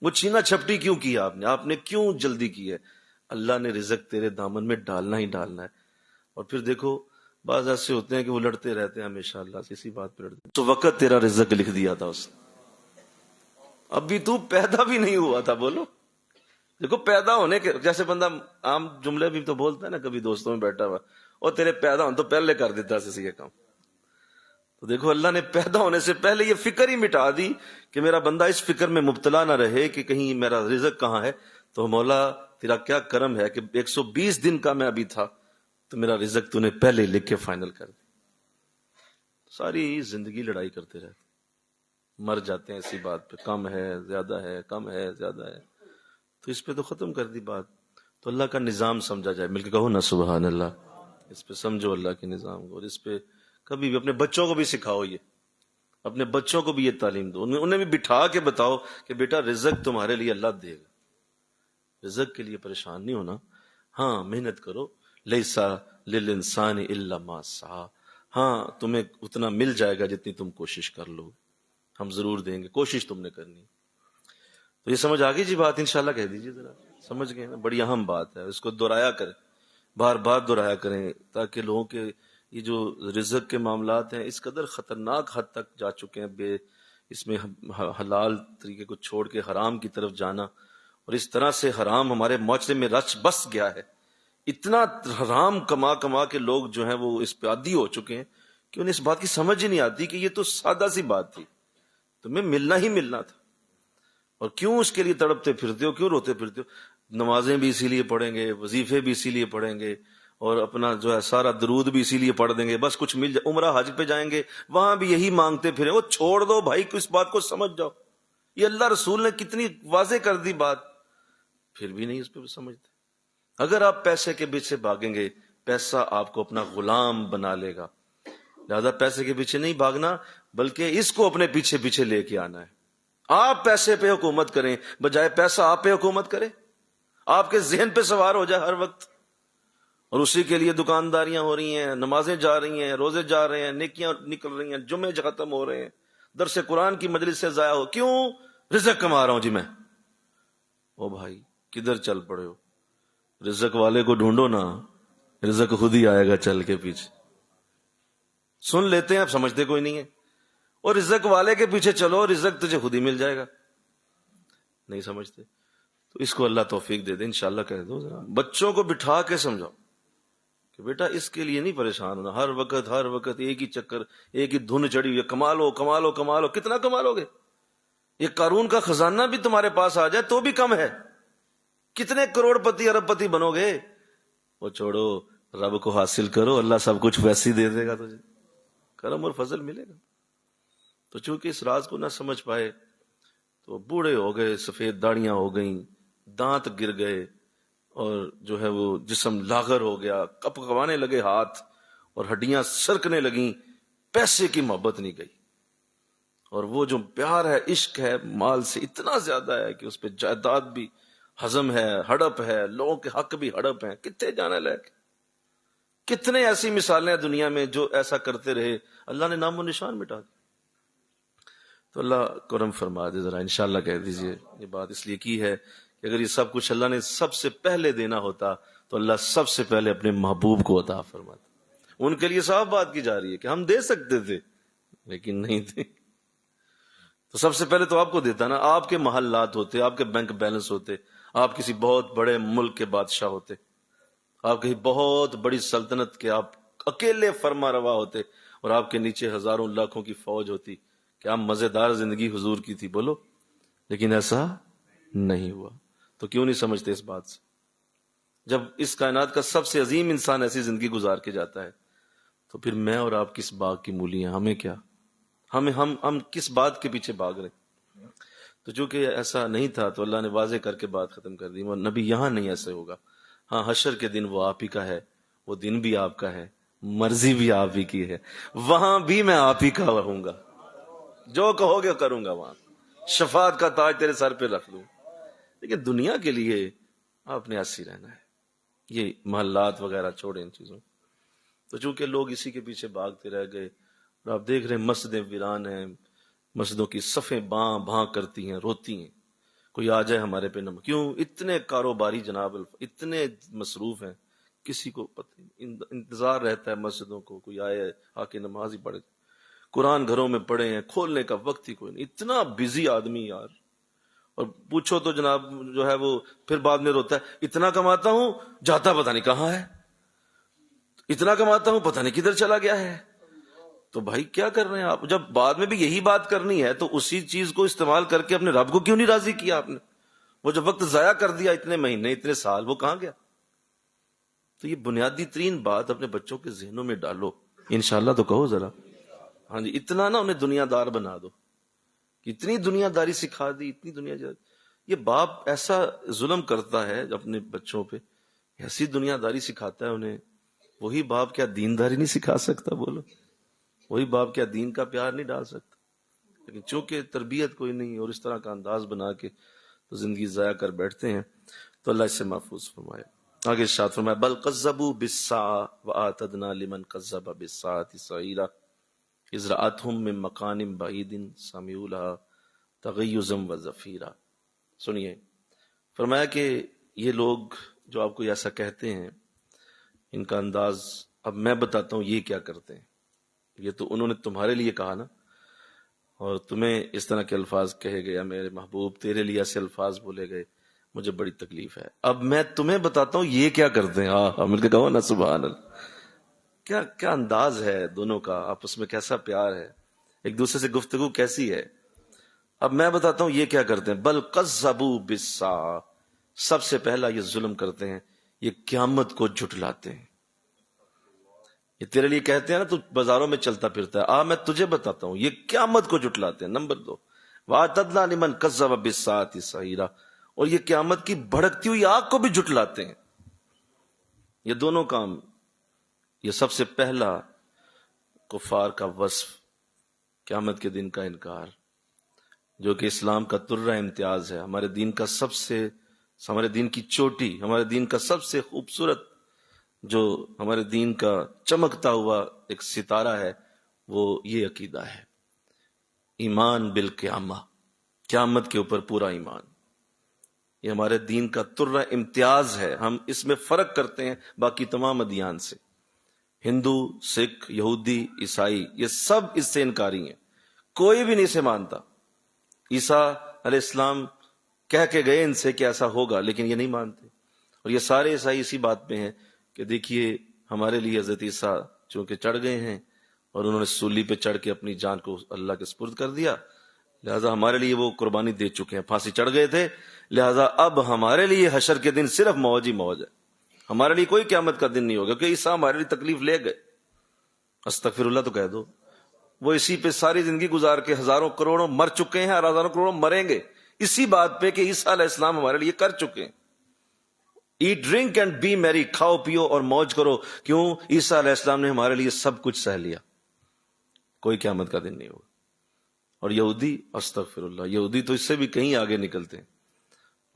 وہ چھینا چھپٹی کیوں کی آپ نے کیوں جلدی کی ہے؟ اللہ نے رزق تیرے دامن میں ڈالنا ہی ڈالنا ہے. اور پھر دیکھو بعض ایسے ہوتے ہیں کہ وہ لڑتے رہتے ہیں ہمیشہ اللہ سے، اسی بات پہ لڑتے ہیں. تو وقت تیرا رزق لکھ دیا تھا اس نے، ابھی تو پیدا بھی نہیں ہوا تھا. بولو، دیکھو پیدا ہونے کے جیسے بندہ عام جملے بھی تو بولتا ہے نا کبھی دوستوں میں بیٹھا ہوا، اور تیرے پیدا ہونے تو پہلے کر دیتا سی یہ کام. تو دیکھو اللہ نے پیدا ہونے سے پہلے یہ فکر ہی مٹا دی کہ میرا بندہ اس فکر میں مبتلا نہ رہے کہ کہیں میرا رزق کہاں ہے. تو مولا تیرا کیا کرم ہے کہ 120 دن کا میں ابھی تھا تو میرا رزق تو نے پہلے لکھ کے فائنل کر دی. ساری زندگی لڑائی کرتے رہتے، مر جاتے ہیں اسی بات پہ، کم ہے زیادہ ہے، کم ہے زیادہ ہے. تو اس پہ تو ختم کر دی بات. تو اللہ کا نظام سمجھا جائے، مل کے کہو نا سبحان اللہ. اس پہ سمجھو اللہ کے نظام کو، اور اس پہ کبھی بھی اپنے بچوں کو بھی سکھاؤ، یہ اپنے بچوں کو بھی یہ تعلیم دو، انہیں بھی بٹھا کے بتاؤ کہ بیٹا رزق تمہارے لیے اللہ دے گا، رزق کے لیے پریشان نہیں ہونا. ہاں محنت کرو، لیسا للانسان الا ما سعی، ہاں تمہیں اتنا مل جائے گا جتنی تم کوشش کر لو، ہم ضرور دیں گے، کوشش تم نے کرنی. تو یہ سمجھ آگئی جی بات؟ انشاءاللہ کہہ دیجیے ذرا، سمجھ گئے نا؟ بڑی اہم بات ہے، اس کو دہرایا کریں، بار بار دہرایا کریں، تاکہ لوگوں کے یہ جو رزق کے معاملات ہیں اس قدر خطرناک حد تک جا چکے ہیں، اس میں حلال طریقے کو چھوڑ کے حرام کی طرف جانا، اور اس طرح سے حرام ہمارے معاشرے میں رچ بس گیا ہے. اتنا حرام کما کے لوگ جو ہیں وہ اس پہ عادی ہو چکے ہیں کہ انہیں اس بات کی سمجھ ہی نہیں آتی کہ یہ تو سادہ سی بات تھی، تمہیں ملنا ہی ملنا تھا، اور کیوں اس کے لیے تڑپتے پھرتے ہو، کیوں روتے پھرتے ہو؟ نمازیں بھی اسی لیے پڑھیں گے، وظیفے بھی اسی لیے پڑھیں گے، اور اپنا جو ہے سارا درود بھی اسی لیے پڑھ دیں گے، بس کچھ مل جائے. عمرہ حج پہ جائیں گے، وہاں بھی یہی مانگتے پھریں. وہ چھوڑ دو بھائی، اس بات کو سمجھ جاؤ. یہ اللہ رسول نے کتنی واضح کر دی بات، پھر بھی نہیں اس پہ سمجھتے. اگر آپ پیسے کے پیچھے بھاگیں گے، پیسہ آپ کو اپنا غلام بنا لے گا. لہذا پیسے کے پیچھے نہیں بھاگنا، بلکہ اس کو اپنے پیچھے پیچھے لے کے آنا ہے. آپ پیسے پہ حکومت کریں بجائے پیسہ آپ پہ حکومت کرے، آپ کے ذہن پہ سوار ہو جائے ہر وقت، اور اسی کے لیے دکانداریاں ہو رہی ہیں، نمازیں جا رہی ہیں، روزے جا رہے ہیں، نیکیاں نکل رہی ہیں، جمعے ختم ہو رہے ہیں، درس قرآن کی مجلس سے ضائع ہو. کیوں؟ رزق کما رہا ہوں جی میں. او بھائی کدھر چل پڑے ہو؟ رزق والے کو ڈھونڈو نا، رزق خود ہی آئے گا چل کے پیچھے. سن لیتے ہیں، اب سمجھتے کوئی نہیں ہے. اور رزق والے کے پیچھے چلو، رزق تجھے خود ہی مل جائے گا. نہیں سمجھتے تو اس کو اللہ توفیق دے دے. انشاءاللہ کہہ دو، بچوں کو بٹھا کے سمجھاؤ کہ بیٹا اس کے لیے نہیں پریشان ہونا، ہر وقت ایک ہی چکر، ایک ہی دھن چڑھی ہوئی ہے، کما لو کما لو کما لو. کتنا کما لو گے؟ یہ قارون کا خزانہ بھی تمہارے پاس آ جائے تو بھی کم ہے. کتنے کروڑ پتی ارب پتی بنو گے؟ وہ چھوڑو، رب کو حاصل کرو، اللہ سب کچھ ویسے ہی دے دے گا تجھے، کرم اور فضل ملے گا. تو چونکہ اس راز کو نہ سمجھ پائے تو بوڑھے ہو گئے، سفید داڑیاں ہو گئیں، دانت گر گئے، اور جو ہے وہ جسم لاغر ہو گیا، کپ کپانے لگے ہاتھ، اور ہڈیاں سرکنے لگیں. پیسے کی محبت نہیں گئی، اور وہ جو پیار ہے، عشق ہے مال سے اتنا زیادہ ہے کہ اس پہ جائیداد بھی ہضم ہے، ہڑپ ہے، لوگوں کے حق بھی ہڑپ ہیں. کتنے جانے لے کے، کتنے ایسی مثالیں ہیں دنیا میں جو ایسا کرتے رہے، اللہ نے نام و نشان مٹا دیا. تو اللہ کرم فرما دے. ذرا انشاءاللہ کہہ دیجئے. یہ بات اس لیے کی ہے کہ اگر یہ سب کچھ اللہ نے سب سے پہلے دینا ہوتا تو اللہ سب سے پہلے اپنے محبوب کو عطا فرماتا. ان کے لیے صاف بات کی جا رہی ہے کہ ہم دے سکتے تھے لیکن نہیں تھے. تو سب سے پہلے تو آپ کو دیتا نا. آپ کے محلات ہوتے، آپ کے بینک بیلنس ہوتے، آپ کسی بہت بڑے ملک کے بادشاہ ہوتے، آپ کسی بہت بڑی سلطنت کے آپ اکیلے فرما روا ہوتے، اور آپ کے نیچے ہزاروں لاکھوں کی فوج ہوتی، کیا مزیدار زندگی حضور کی تھی، بولو. لیکن ایسا نہیں ہوا. تو کیوں نہیں سمجھتے اس بات سے؟ جب اس کائنات کا سب سے عظیم انسان ایسی زندگی گزار کے جاتا ہے تو پھر میں اور آپ کس باغ کی مولی ہیں؟ ہمیں کیا؟ ہم کس بات کے پیچھے بھاگ رہے؟ تو چونکہ ایسا نہیں تھا تو اللہ نے واضح کر کے بات ختم کر دی. وہ نبی یہاں نہیں ایسے ہوگا. ہاں حشر کے دن وہ آپ ہی کا ہے، وہ دن بھی آپ کا ہے، مرضی بھی آپ ہی کی ہے، وہاں بھی میں آپ ہی کا ہوں گا، جو کہو گے کروں گا، وہاں شفاعت کا تاج تیرے سر پہ رکھ دوں. لیکن دنیا کے لیے آپ نے ایسے رہنا ہے. یہ محلات وغیرہ چھوڑیں ان چیزوں. تو چونکہ لوگ اسی کے پیچھے بھاگتے رہ گئے اور آپ دیکھ رہے ہیں مسجدیں ویران ہیں، مسجدوں کی صفیں باں باں کرتی ہیں، روتی ہیں. کوئی آ جائے ہمارے پہ نمک، کیوں؟ اتنے کاروباری جناب اتنے مصروف ہیں، کسی کو پتہ نہیں، انتظار رہتا ہے مسجدوں کو کوئی آئے آ کے نماز ہی پڑھے. قرآن گھروں میں پڑھے ہیں، کھولنے کا وقت ہی کوئی نہیں. اتنا بزی آدمی یار. اور پوچھو تو جناب جو ہے وہ پھر بعد میں روتا ہے، اتنا کماتا ہوں جاتا پتہ نہیں کہاں ہے، اتنا کماتا ہوں پتہ نہیں کدھر چلا گیا ہے. تو بھائی کیا کر رہے ہیں آپ؟ جب بعد میں بھی یہی بات کرنی ہے تو اسی چیز کو استعمال کر کے اپنے رب کو کیوں نہیں راضی کیا آپ نے؟ وہ جو وقت ضائع کر دیا، اتنے مہینے اتنے سال، وہ کہاں گیا؟ تو یہ بنیادی ترین بات اپنے بچوں کے ذہنوں میں ڈالو. انشاءاللہ تو کہو ذرا. ہاں جی، اتنا نہ انہیں دنیا دار بنا دو، اتنی دنیا داری سکھا دی، اتنی دنیا داری. یہ باپ ایسا ظلم کرتا ہے اپنے بچوں پہ، ایسی دنیا داری سکھاتا ہے انہیں. وہی باپ کیا دینداری نہیں سکھا سکتا؟ بولو. وہی باپ کیا دین کا پیار نہیں ڈال سکتا؟ لیکن چونکہ تربیت کوئی نہیں اور اس طرح کا انداز بنا کے تو زندگی ضائع کر بیٹھتے ہیں. تو اللہ اس سے محفوظ فرمائے. آگے ارشاد فرمایا بل قذبوا بالساعة واعتدنا لمن قذب بالساعة سعیرا اذ رأتهم من مکان بعید سمعوا لها تغیظا وزفیرا. سنیے، فرمایا کہ یہ لوگ جو آپ کو ایسا کہتے ہیں، ان کا انداز اب میں بتاتا ہوں یہ کیا کرتے ہیں. یہ تو انہوں نے تمہارے لیے کہا نا، اور تمہیں اس طرح کے الفاظ کہے گئے، میرے محبوب تیرے لیے ایسے الفاظ بولے گئے، مجھے بڑی تکلیف ہے. اب میں تمہیں بتاتا ہوں یہ کیا کرتے ہیں. ہاں مل کے کہو نا سبحان اللہ. کیا انداز ہے دونوں کا، آپس میں کیسا پیار ہے، ایک دوسرے سے گفتگو کیسی ہے. اب میں بتاتا ہوں یہ کیا کرتے ہیں. بل قذبوا بالساعة، سب سے پہلا یہ ظلم کرتے ہیں، یہ قیامت کو جھٹلاتے ہیں. یہ تیرے لیے کہتے ہیں نا، تو بازاروں میں چلتا پھرتا ہے، میں تجھے بتاتا ہوں یہ قیامت کو جھٹلاتے ہیں. نمبر 2 وَأَعْتَدْنَا لِمَنْ كَذَّبَ بِالسَّاعَةِ سَعِيرًا، اور یہ قیامت کی بھڑکتی ہوئی آگ کو بھی جھٹلاتے ہیں. یہ دونوں کام، یہ سب سے پہلا کفار کا وصف، قیامت کے دن کا انکار، جو کہ اسلام کا ترہ امتیاز ہے. ہمارے دین کی چوٹی، ہمارے دین کا سب سے خوبصورت، جو ہمارے دین کا چمکتا ہوا ایک ستارہ ہے، وہ یہ عقیدہ ہے، ایمان بالقیامہ، قیامت کے اوپر پورا ایمان. یہ ہمارے دین کا ترہ امتیاز ہے. ہم اس میں فرق کرتے ہیں باقی تمام ادیان سے. ہندو، سکھ، یہودی، عیسائی، یہ سب اس سے انکاری ہیں، کوئی بھی نہیں اسے مانتا. عیسیٰ علیہ السلام کہہ کے گئے ان سے کہ ایسا ہوگا، لیکن یہ نہیں مانتے. اور یہ سارے عیسائی اسی بات پہ ہیں کہ دیکھیے ہمارے لیے حضرت عیسیٰ چونکہ چڑھ گئے ہیں اور انہوں نے سولی پہ چڑھ کے اپنی جان کو اللہ کے سپرد کر دیا، لہٰذا ہمارے لیے وہ قربانی دے چکے ہیں، پھانسی چڑھ گئے تھے، لہٰذا اب ہمارے لیے حشر کے دن صرف موج ہی موج ہے، ہمارے لیے کوئی قیامت کا دن نہیں ہوگا، کہ عیسیٰ ہمارے لیے تکلیف لے گئے. استغفر اللہ تو کہہ دو. وہ اسی پہ ساری زندگی گزار کے ہزاروں کروڑوں مر چکے ہیں اور ہزاروں کروڑوں مریں گے اسی بات پہ کہ عیسیٰ علیہ السلام ہمارے لیے کر چکے ہیں. ایٹ ڈرنک اینڈ بی میری، کھاؤ پیو اور موج کرو. کیوں؟ عیسیٰ علیہ السلام نے ہمارے لیے سب کچھ سہ لیا، کوئی قیامت کا دن نہیں ہوگا. اور یہودی، استغفر اللہ، یہودی تو اس سے بھی کہیں آگے نکلتے ہیں.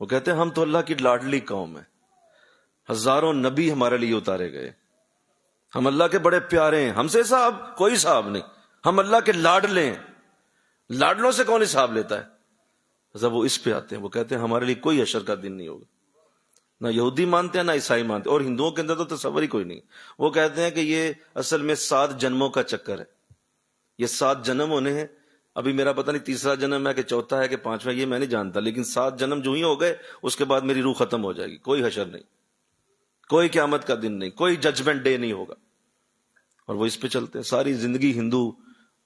وہ کہتے ہیں ہم تو اللہ کی لاڈلی قوم ہیں، ہزاروں نبی ہمارے لیے اتارے گئے، ہم اللہ کے بڑے پیارے ہیں، ہم سے صاحب کوئی صاحب نہیں، ہم اللہ کے لاڈلے ہیں. لاڈلوں سے کون حساب لیتا ہے؟ جب وہ اس پہ آتے ہیں، وہ کہتے ہیں ہمارے لیے کوئی حشر کا دن نہیں ہوگا. نہ یہودی مانتے ہیں نہ عیسائی مانتے، اور ہندوؤں کے اندر تو تصور ہی کوئی نہیں. وہ کہتے ہیں کہ یہ اصل میں 7 جنموں کا چکر ہے، یہ 7 جنم ہونے ہیں. ابھی میرا پتہ نہیں تیسرا جنم ہے کہ چوتھا ہے کہ پانچواں، یہ میں نہیں جانتا، لیکن 7 جنم جو ہی ہو گئے اس کے بعد میری روح ختم ہو جائے گی. کوئی حشر نہیں، کوئی قیامت کا دن نہیں، کوئی ججمنٹ ڈے نہیں ہوگا. اور وہ اس پہ چلتے ہیں ساری زندگی، ہندو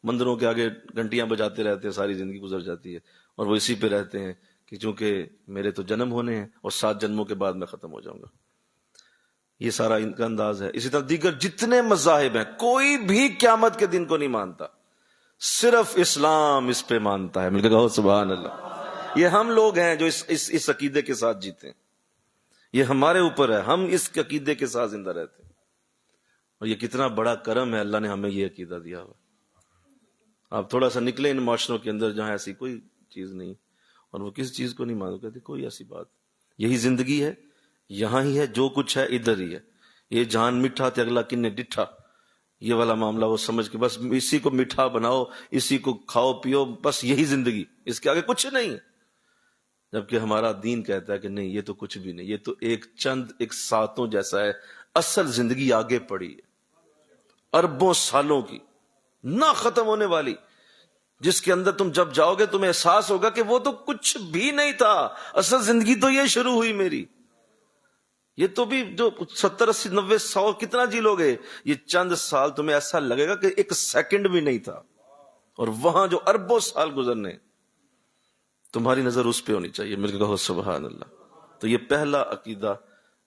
مندروں کے آگے گھنٹیاں بجاتے رہتے ہیں، ساری زندگی گزر جاتی ہے اور وہ اسی پہ رہتے ہیں کہ چونکہ میرے تو جنم ہونے ہیں اور 7 جنموں کے بعد میں ختم ہو جاؤں گا. یہ سارا ان کا انداز ہے. اسی طرح دیگر جتنے مذاہب ہیں کوئی بھی قیامت کے دن کو نہیں مانتا، صرف اسلام اس پہ مانتا ہے. مل کے کہو سبحان اللہ. یہ ہم لوگ ہیں جو اس عقیدے کے ساتھ جیتے ہیں، یہ ہمارے اوپر ہے، ہم اس عقیدے کے ساتھ زندہ رہتے ہیں. اور یہ کتنا بڑا کرم ہے، اللہ نے ہمیں یہ عقیدہ دیا ہوا. آپ تھوڑا سا نکلے ان معاشروں کے اندر جہاں ایسی کوئی چیز نہیں اور وہ کسی چیز کو نہیں مانو، کہتے کوئی ایسی بات، یہی زندگی ہے، یہاں ہی ہے، جو کچھ ہے ادھر ہی ہے. یہ جان میٹھا تے اگلا کنے ڈٹھا، یہ والا معاملہ وہ سمجھ کے بس اسی کو میٹھا بناؤ، اسی کو کھاؤ پیو، بس یہی زندگی، اس کے آگے کچھ نہیں. جبکہ ہمارا دین کہتا ہے کہ نہیں، یہ تو کچھ بھی نہیں، یہ تو ایک ساتوں جیسا ہے. اصل زندگی آگے پڑی ہے، اربوں سالوں کی، نہ ختم ہونے والی، جس کے اندر تم جب جاؤ گے تمہیں احساس ہوگا کہ وہ تو کچھ بھی نہیں تھا، اصل زندگی تو یہ شروع ہوئی میری. یہ تو بھی جو 70 80 90 100 کتنا جی لو گے، یہ چند سال تمہیں ایسا لگے گا کہ ایک سیکنڈ بھی نہیں تھا، اور وہاں جو اربوں سال گزرنے، تمہاری نظر اس پہ ہونی چاہیے. مل کے کہو سبحان اللہ. تو یہ پہلا عقیدہ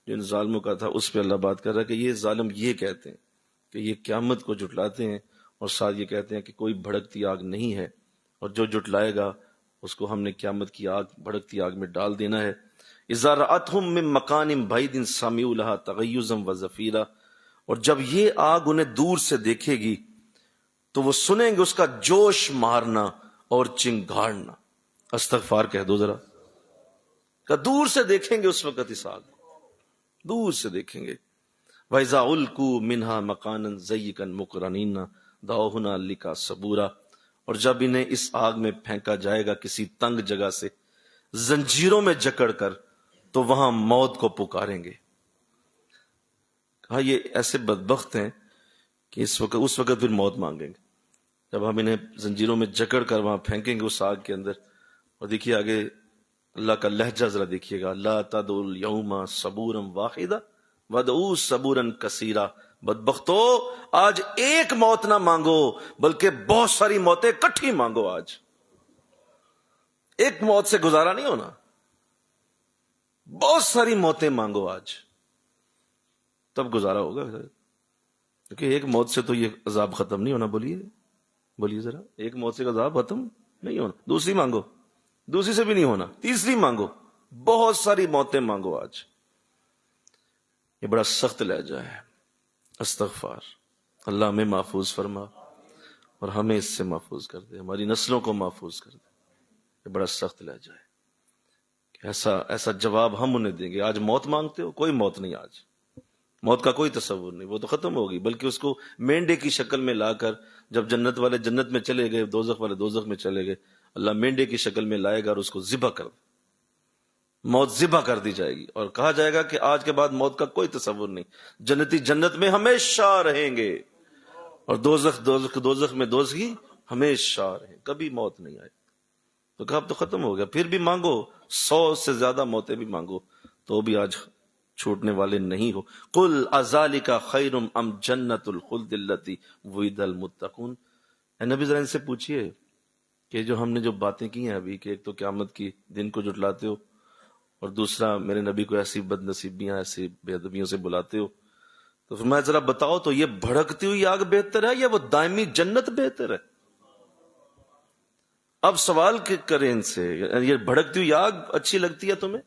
جو ان ظالموں کا تھا، اس پہ اللہ بات کر رہا ہے کہ یہ ظالم یہ کہتے ہیں کہ یہ قیامت کو جھٹلاتے ہیں، اور ساتھ یہ کہتے ہیں کہ کوئی بھڑکتی آگ نہیں ہے، اور جو جھٹلائے گا اس کو ہم نے قیامت کی آگ، بھڑکتی آگ میں ڈال دینا ہے. اذا رأتهم من مکان بعید سمعوا لها تغیظا وزفیرا. اور جب یہ آگ انہیں دور سے دیکھے گی تو وہ سنیں گے اس کا جوش مارنا اور چنگھاڑنا. استغفار کہہ دو ذرا، کہ دور سے دیکھیں گے اس وقت اس آگ، دور سے دیکھیں گے. وَإِذَا أُلْقُوا مِنْهَا مَكَانًا ضَيِّقًا مُقْرَنِينَ دَعَوْا هُنَالِكَ ثُبُورًا. اور جب انہیں اس آگ میں پھینکا جائے گا کسی تنگ جگہ سے زنجیروں میں جکڑ کر، تو وہاں موت کو پکاریں گے. کہا یہ ایسے بدبخت ہیں کہ اس وقت پھر موت مانگیں گے جب ہم انہیں زنجیروں میں جکڑ کر وہاں پھینکیں گے اس آگ کے اندر. اور دیکھیے آگے اللہ کا لہجہ ذرا دیکھیے گا، لا تدعوا اليوم صبورا واحدا وادعوا صبورا کثیرا. بدبختو، آج ایک موت نہ مانگو بلکہ بہت ساری موتیں کٹھی مانگو. آج ایک موت سے گزارا نہیں ہونا، بہت ساری موتیں مانگو آج، تب گزارا ہوگا. کیونکہ ایک موت سے تو یہ عذاب ختم نہیں ہونا. بولیے ذرا، ایک موت سے عذاب ختم نہیں ہونا. دوسری مانگو، دوسری سے بھی نہیں ہونا، تیسری مانگو، بہت ساری موتیں مانگو آج. یہ بڑا سخت لہجہ ہے. استغفار. اللہ ہمیں محفوظ فرما اور ہمیں اس سے محفوظ کر دے، ہماری نسلوں کو محفوظ کر دے. یہ بڑا سخت لہجہ ہے کہ ایسا جواب ہم انہیں دیں گے. آج موت مانگتے ہو، کوئی موت نہیں. آج موت کا کوئی تصور نہیں، وہ تو ختم ہوگی. بلکہ اس کو مینڈے کی شکل میں لا کر، جب جنت والے جنت میں چلے گئے، دوزخ والے دوزخ میں چلے گئے، اللہ مینڈے کی شکل میں لائے گا اور اس کو ذبح کر دے. موت ذبح کر دی جائے گی اور کہا جائے گا کہ آج کے بعد موت کا کوئی تصور نہیں. جنتی جنت میں ہمیشہ رہیں گے اور دوزخ میں دوزخی ہمیشہ رہیں، کبھی موت نہیں آئے. تو کہا اب تو ختم ہو گیا. پھر بھی مانگو، 100 سے زیادہ موتیں بھی مانگو تو بھی آج چھوٹنے والے نہیں ہو. قل اذالک خیر ام جنت الخلد التی وعد المتقون. اے نبی ذرا ان سے پوچھئے کہ جو ہم نے جو باتیں کی ہیں ابھی، کہ ایک تو قیامت کی دن کو جھٹلاتے ہو، اور دوسرا میرے نبی کو ایسی بد نصیبیاں، ایسی بے ادبیوں سے بلاتے ہو، تو فرمایا ذرا بتاؤ تو یہ بھڑکتی ہوئی آگ بہتر ہے یا وہ دائمی جنت بہتر ہے؟ اب سوال کریں ان سے، یہ بھڑکتی ہوئی آگ اچھی لگتی ہے تمہیں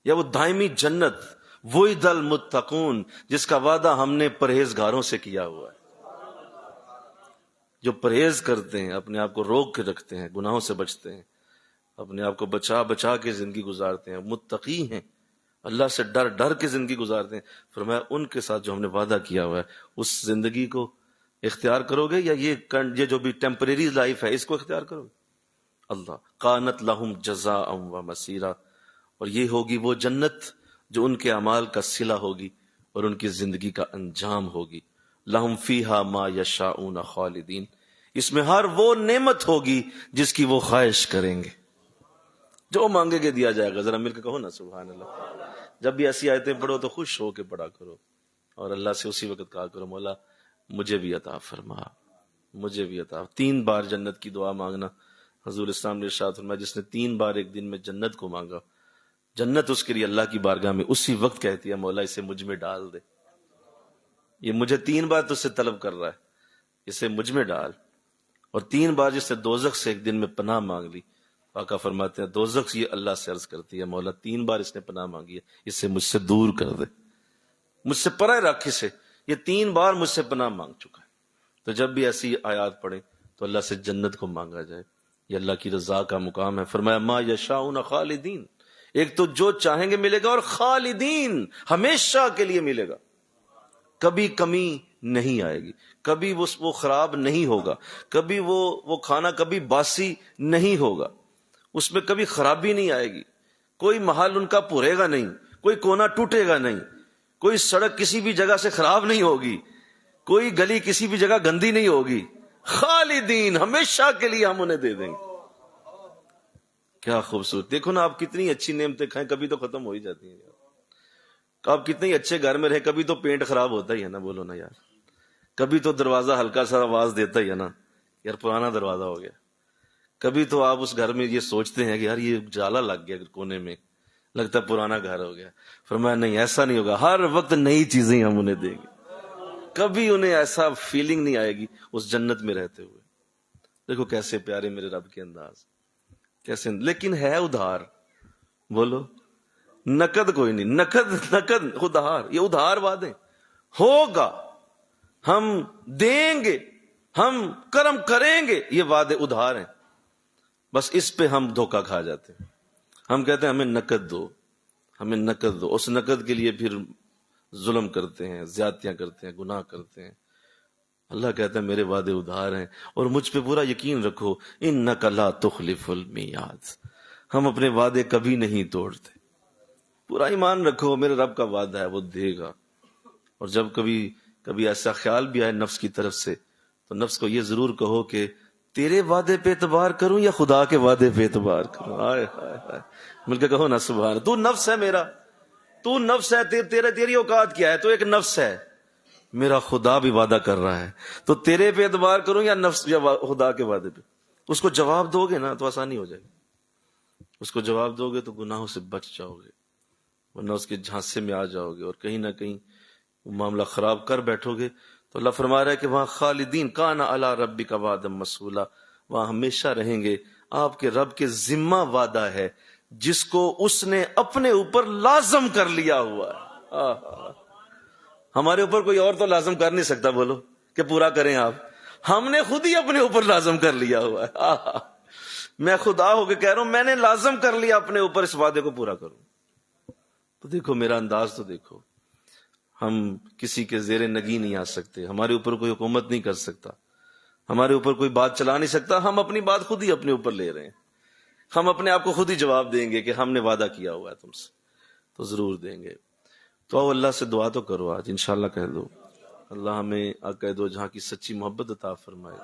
یا وہ دائمی جنت وعد المتقون جس کا وعدہ ہم نے پرہیزگاروں سے کیا ہوا ہے؟ جو پرہیز کرتے ہیں، اپنے آپ کو روک کے رکھتے ہیں، گناہوں سے بچتے ہیں، اپنے آپ کو بچا کے زندگی گزارتے ہیں، متقی ہیں، اللہ سے ڈر کے زندگی گزارتے ہیں. فرمایا ان کے ساتھ جو ہم نے وعدہ کیا ہوا ہے اس زندگی کو اختیار کرو گے یا یہ جو بھی ٹیمپریری لائف ہے اس کو اختیار کرو گے؟ اللہ قانت لہم جزاء و مسیرا. اور یہ ہوگی وہ جنت جو ان کے اعمال کا صلہ ہوگی اور ان کی زندگی کا انجام ہوگی. لہم فیہا ما یشاؤون خالدین. اس میں ہر وہ نعمت ہوگی جس کی وہ خواہش کریں گے، جو مانگے گے دیا جائے گا. ذرا مل کے کہو نا سبحان اللہ. جب بھی ایسی آیتیں پڑھو تو خوش ہو کے پڑھا کرو اور اللہ سے اسی وقت کہا کرو مولا مجھے بھی عطا فرما، مجھے بھی عطا۔ 3 بار جنت کی دعا مانگنا، حضور اسلام نے ارشاد فرمایا جس نے 3 بار ایک دن میں جنت کو مانگا، جنت اس کے لیے اللہ کی بارگاہ میں اسی وقت کہتی ہے مولا اسے مجھ میں ڈال دے، یہ مجھے 3 بار تجھ سے طلب کر رہا ہے، اسے مجھ میں ڈال۔ اور 3 بار جس نے دوزخ سے ایک دن میں پناہ مانگ لی، آقا فرماتے ہیں دوزخ یہ اللہ سے عرض کرتی ہے مولا 3 بار اس نے پناہ مانگی ہے، اسے مجھ سے دور کر دے، مجھ سے پرے رکھ اسے، یہ 3 بار مجھ سے پناہ مانگ چکا ہے۔ تو جب بھی ایسی آیات پڑھیں تو اللہ سے جنت کو مانگا جائے، یہ اللہ کی رضا کا مقام ہے۔ فرمایا ما یشاؤون خالدین، ایک تو جو چاہیں گے ملے گا، اور خالدین ہمیشہ کے لیے ملے گا، کبھی کمی نہیں آئے گی، کبھی وہ خراب نہیں ہوگا، کبھی وہ کھانا کبھی باسی نہیں ہوگا، اس میں کبھی خرابی نہیں آئے گی، کوئی محل ان کا پورے گا نہیں، کوئی کونا ٹوٹے گا نہیں، کوئی سڑک کسی بھی جگہ سے خراب نہیں ہوگی، کوئی گلی کسی بھی جگہ گندی نہیں ہوگی، خالدین ہمیشہ کے لیے ہم انہیں دے دیں گے۔ کیا خوبصورت، دیکھو نا آپ کتنی اچھی نعمتیں کھائیں کبھی تو ختم ہو ہی جاتی ہیں یار، آپ کتنے اچھے گھر میں رہیں کبھی تو پینٹ خراب ہوتا ہی ہے نا، بولو نا یار، کبھی تو دروازہ ہلکا سا آواز دیتا ہی ہے نا، یار پرانا دروازہ ہو گیا، کبھی تو آپ اس گھر میں یہ سوچتے ہیں کہ یار یہ جالا لگ گیا کونے میں، لگتا ہے پرانا گھر ہو گیا۔ فرمایا نہیں ایسا نہیں ہوگا، ہر وقت نئی چیزیں ہم انہیں دیں گے، کبھی انہیں ایسا فیلنگ نہیں آئے گی اس جنت میں رہتے ہوئے۔ دیکھو کیسے پیارے میرے رب کے انداز، کیسے، لیکن ہے ادھار، بولو نقد کوئی نہیں، نقد ادھار، یہ ادھار وعدے ہوگا، ہم دیں گے، ہم کرم کریں گے، یہ وعدے ادھار ہیں، بس اس پہ ہم دھوکہ کھا جاتے ہیں، ہم کہتے ہیں ہمیں نقد دو، ہمیں نقد دو، اس نقد کے لیے پھر ظلم کرتے ہیں، زیادتیاں کرتے ہیں، گناہ کرتے ہیں۔ اللہ کہتا ہے میرے وعدے ادھار ہیں، اور مجھ پہ پورا یقین رکھو، انک لا تخلف المیعاد، ہم اپنے وعدے کبھی نہیں توڑتے، پورا ایمان رکھو، میرے رب کا وعدہ ہے وہ دے گا۔ اور جب کبھی ایسا خیال بھی آئے نفس کی طرف سے تو نفس کو یہ ضرور کہو کہ تیرے وعدے پہ اعتبار کروں یا خدا کے وعدے پہ اعتبار کروں، ہائے ہائے ہائے، مل کے کہو نا سبحان، تو نفس ہے میرا، تو نفس ہے، تیری اوقات کیا ہے، تو ایک نفس ہے، میرا خدا بھی وعدہ کر رہا ہے، تو تیرے پہ اعتبار کروں یا نفس یا خدا کے وعدے پہ؟ اس کو جواب دو گے نا تو آسانی ہو جائے گی، اس کو جواب دو گے تو گناہوں سے بچ جاؤ گے، ورنہ اس کے جھانسے میں آ جاؤ گے اور کہیں نہ کہیں وہ معاملہ خراب کر بیٹھو گے۔ تو اللہ فرما رہا ہے کہ وہاں خالدین کان علی ربک وعدا مسئولا، وہاں ہمیشہ رہیں گے، آپ کے رب کے ذمہ وعدہ ہے جس کو اس نے اپنے اوپر لازم کر لیا ہوا ہے۔ ہمارے اوپر کوئی اور تو لازم کر نہیں سکتا، بولو کہ پورا کریں آپ، ہم نے خود ہی اپنے اوپر لازم کر لیا ہوا ہے۔ میں خدا ہو کے کہہ رہا ہوں میں نے لازم کر لیا اپنے اوپر اس وعدے کو پورا کروں۔ تو دیکھو میرا انداز تو دیکھو، ہم کسی کے زیر نگی نہیں آ سکتے، ہمارے اوپر کوئی حکومت نہیں کر سکتا، ہمارے اوپر کوئی بات چلا نہیں سکتا، ہم اپنی بات خود ہی اپنے اوپر لے رہے ہیں، ہم اپنے آپ کو خود ہی جواب دیں گے کہ ہم نے وعدہ کیا ہوا ہے تم سے، تو ضرور دیں گے۔ تو آؤ اللہ سے دعا تو کرو آج، انشاءاللہ کہہ دو اللہ ہمیں آقا دو جہاں کی سچی محبت عطا فرمائے،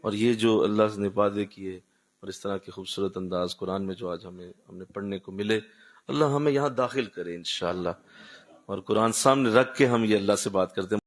اور یہ جو اللہ نے وعدے کیے اور اس طرح کے خوبصورت انداز قرآن میں جو آج ہم نے پڑھنے کو ملے، اللہ ہمیں یہاں داخل کرے انشاءاللہ، اور قرآن سامنے رکھ کے ہم یہ اللہ سے بات کرتے ہیں۔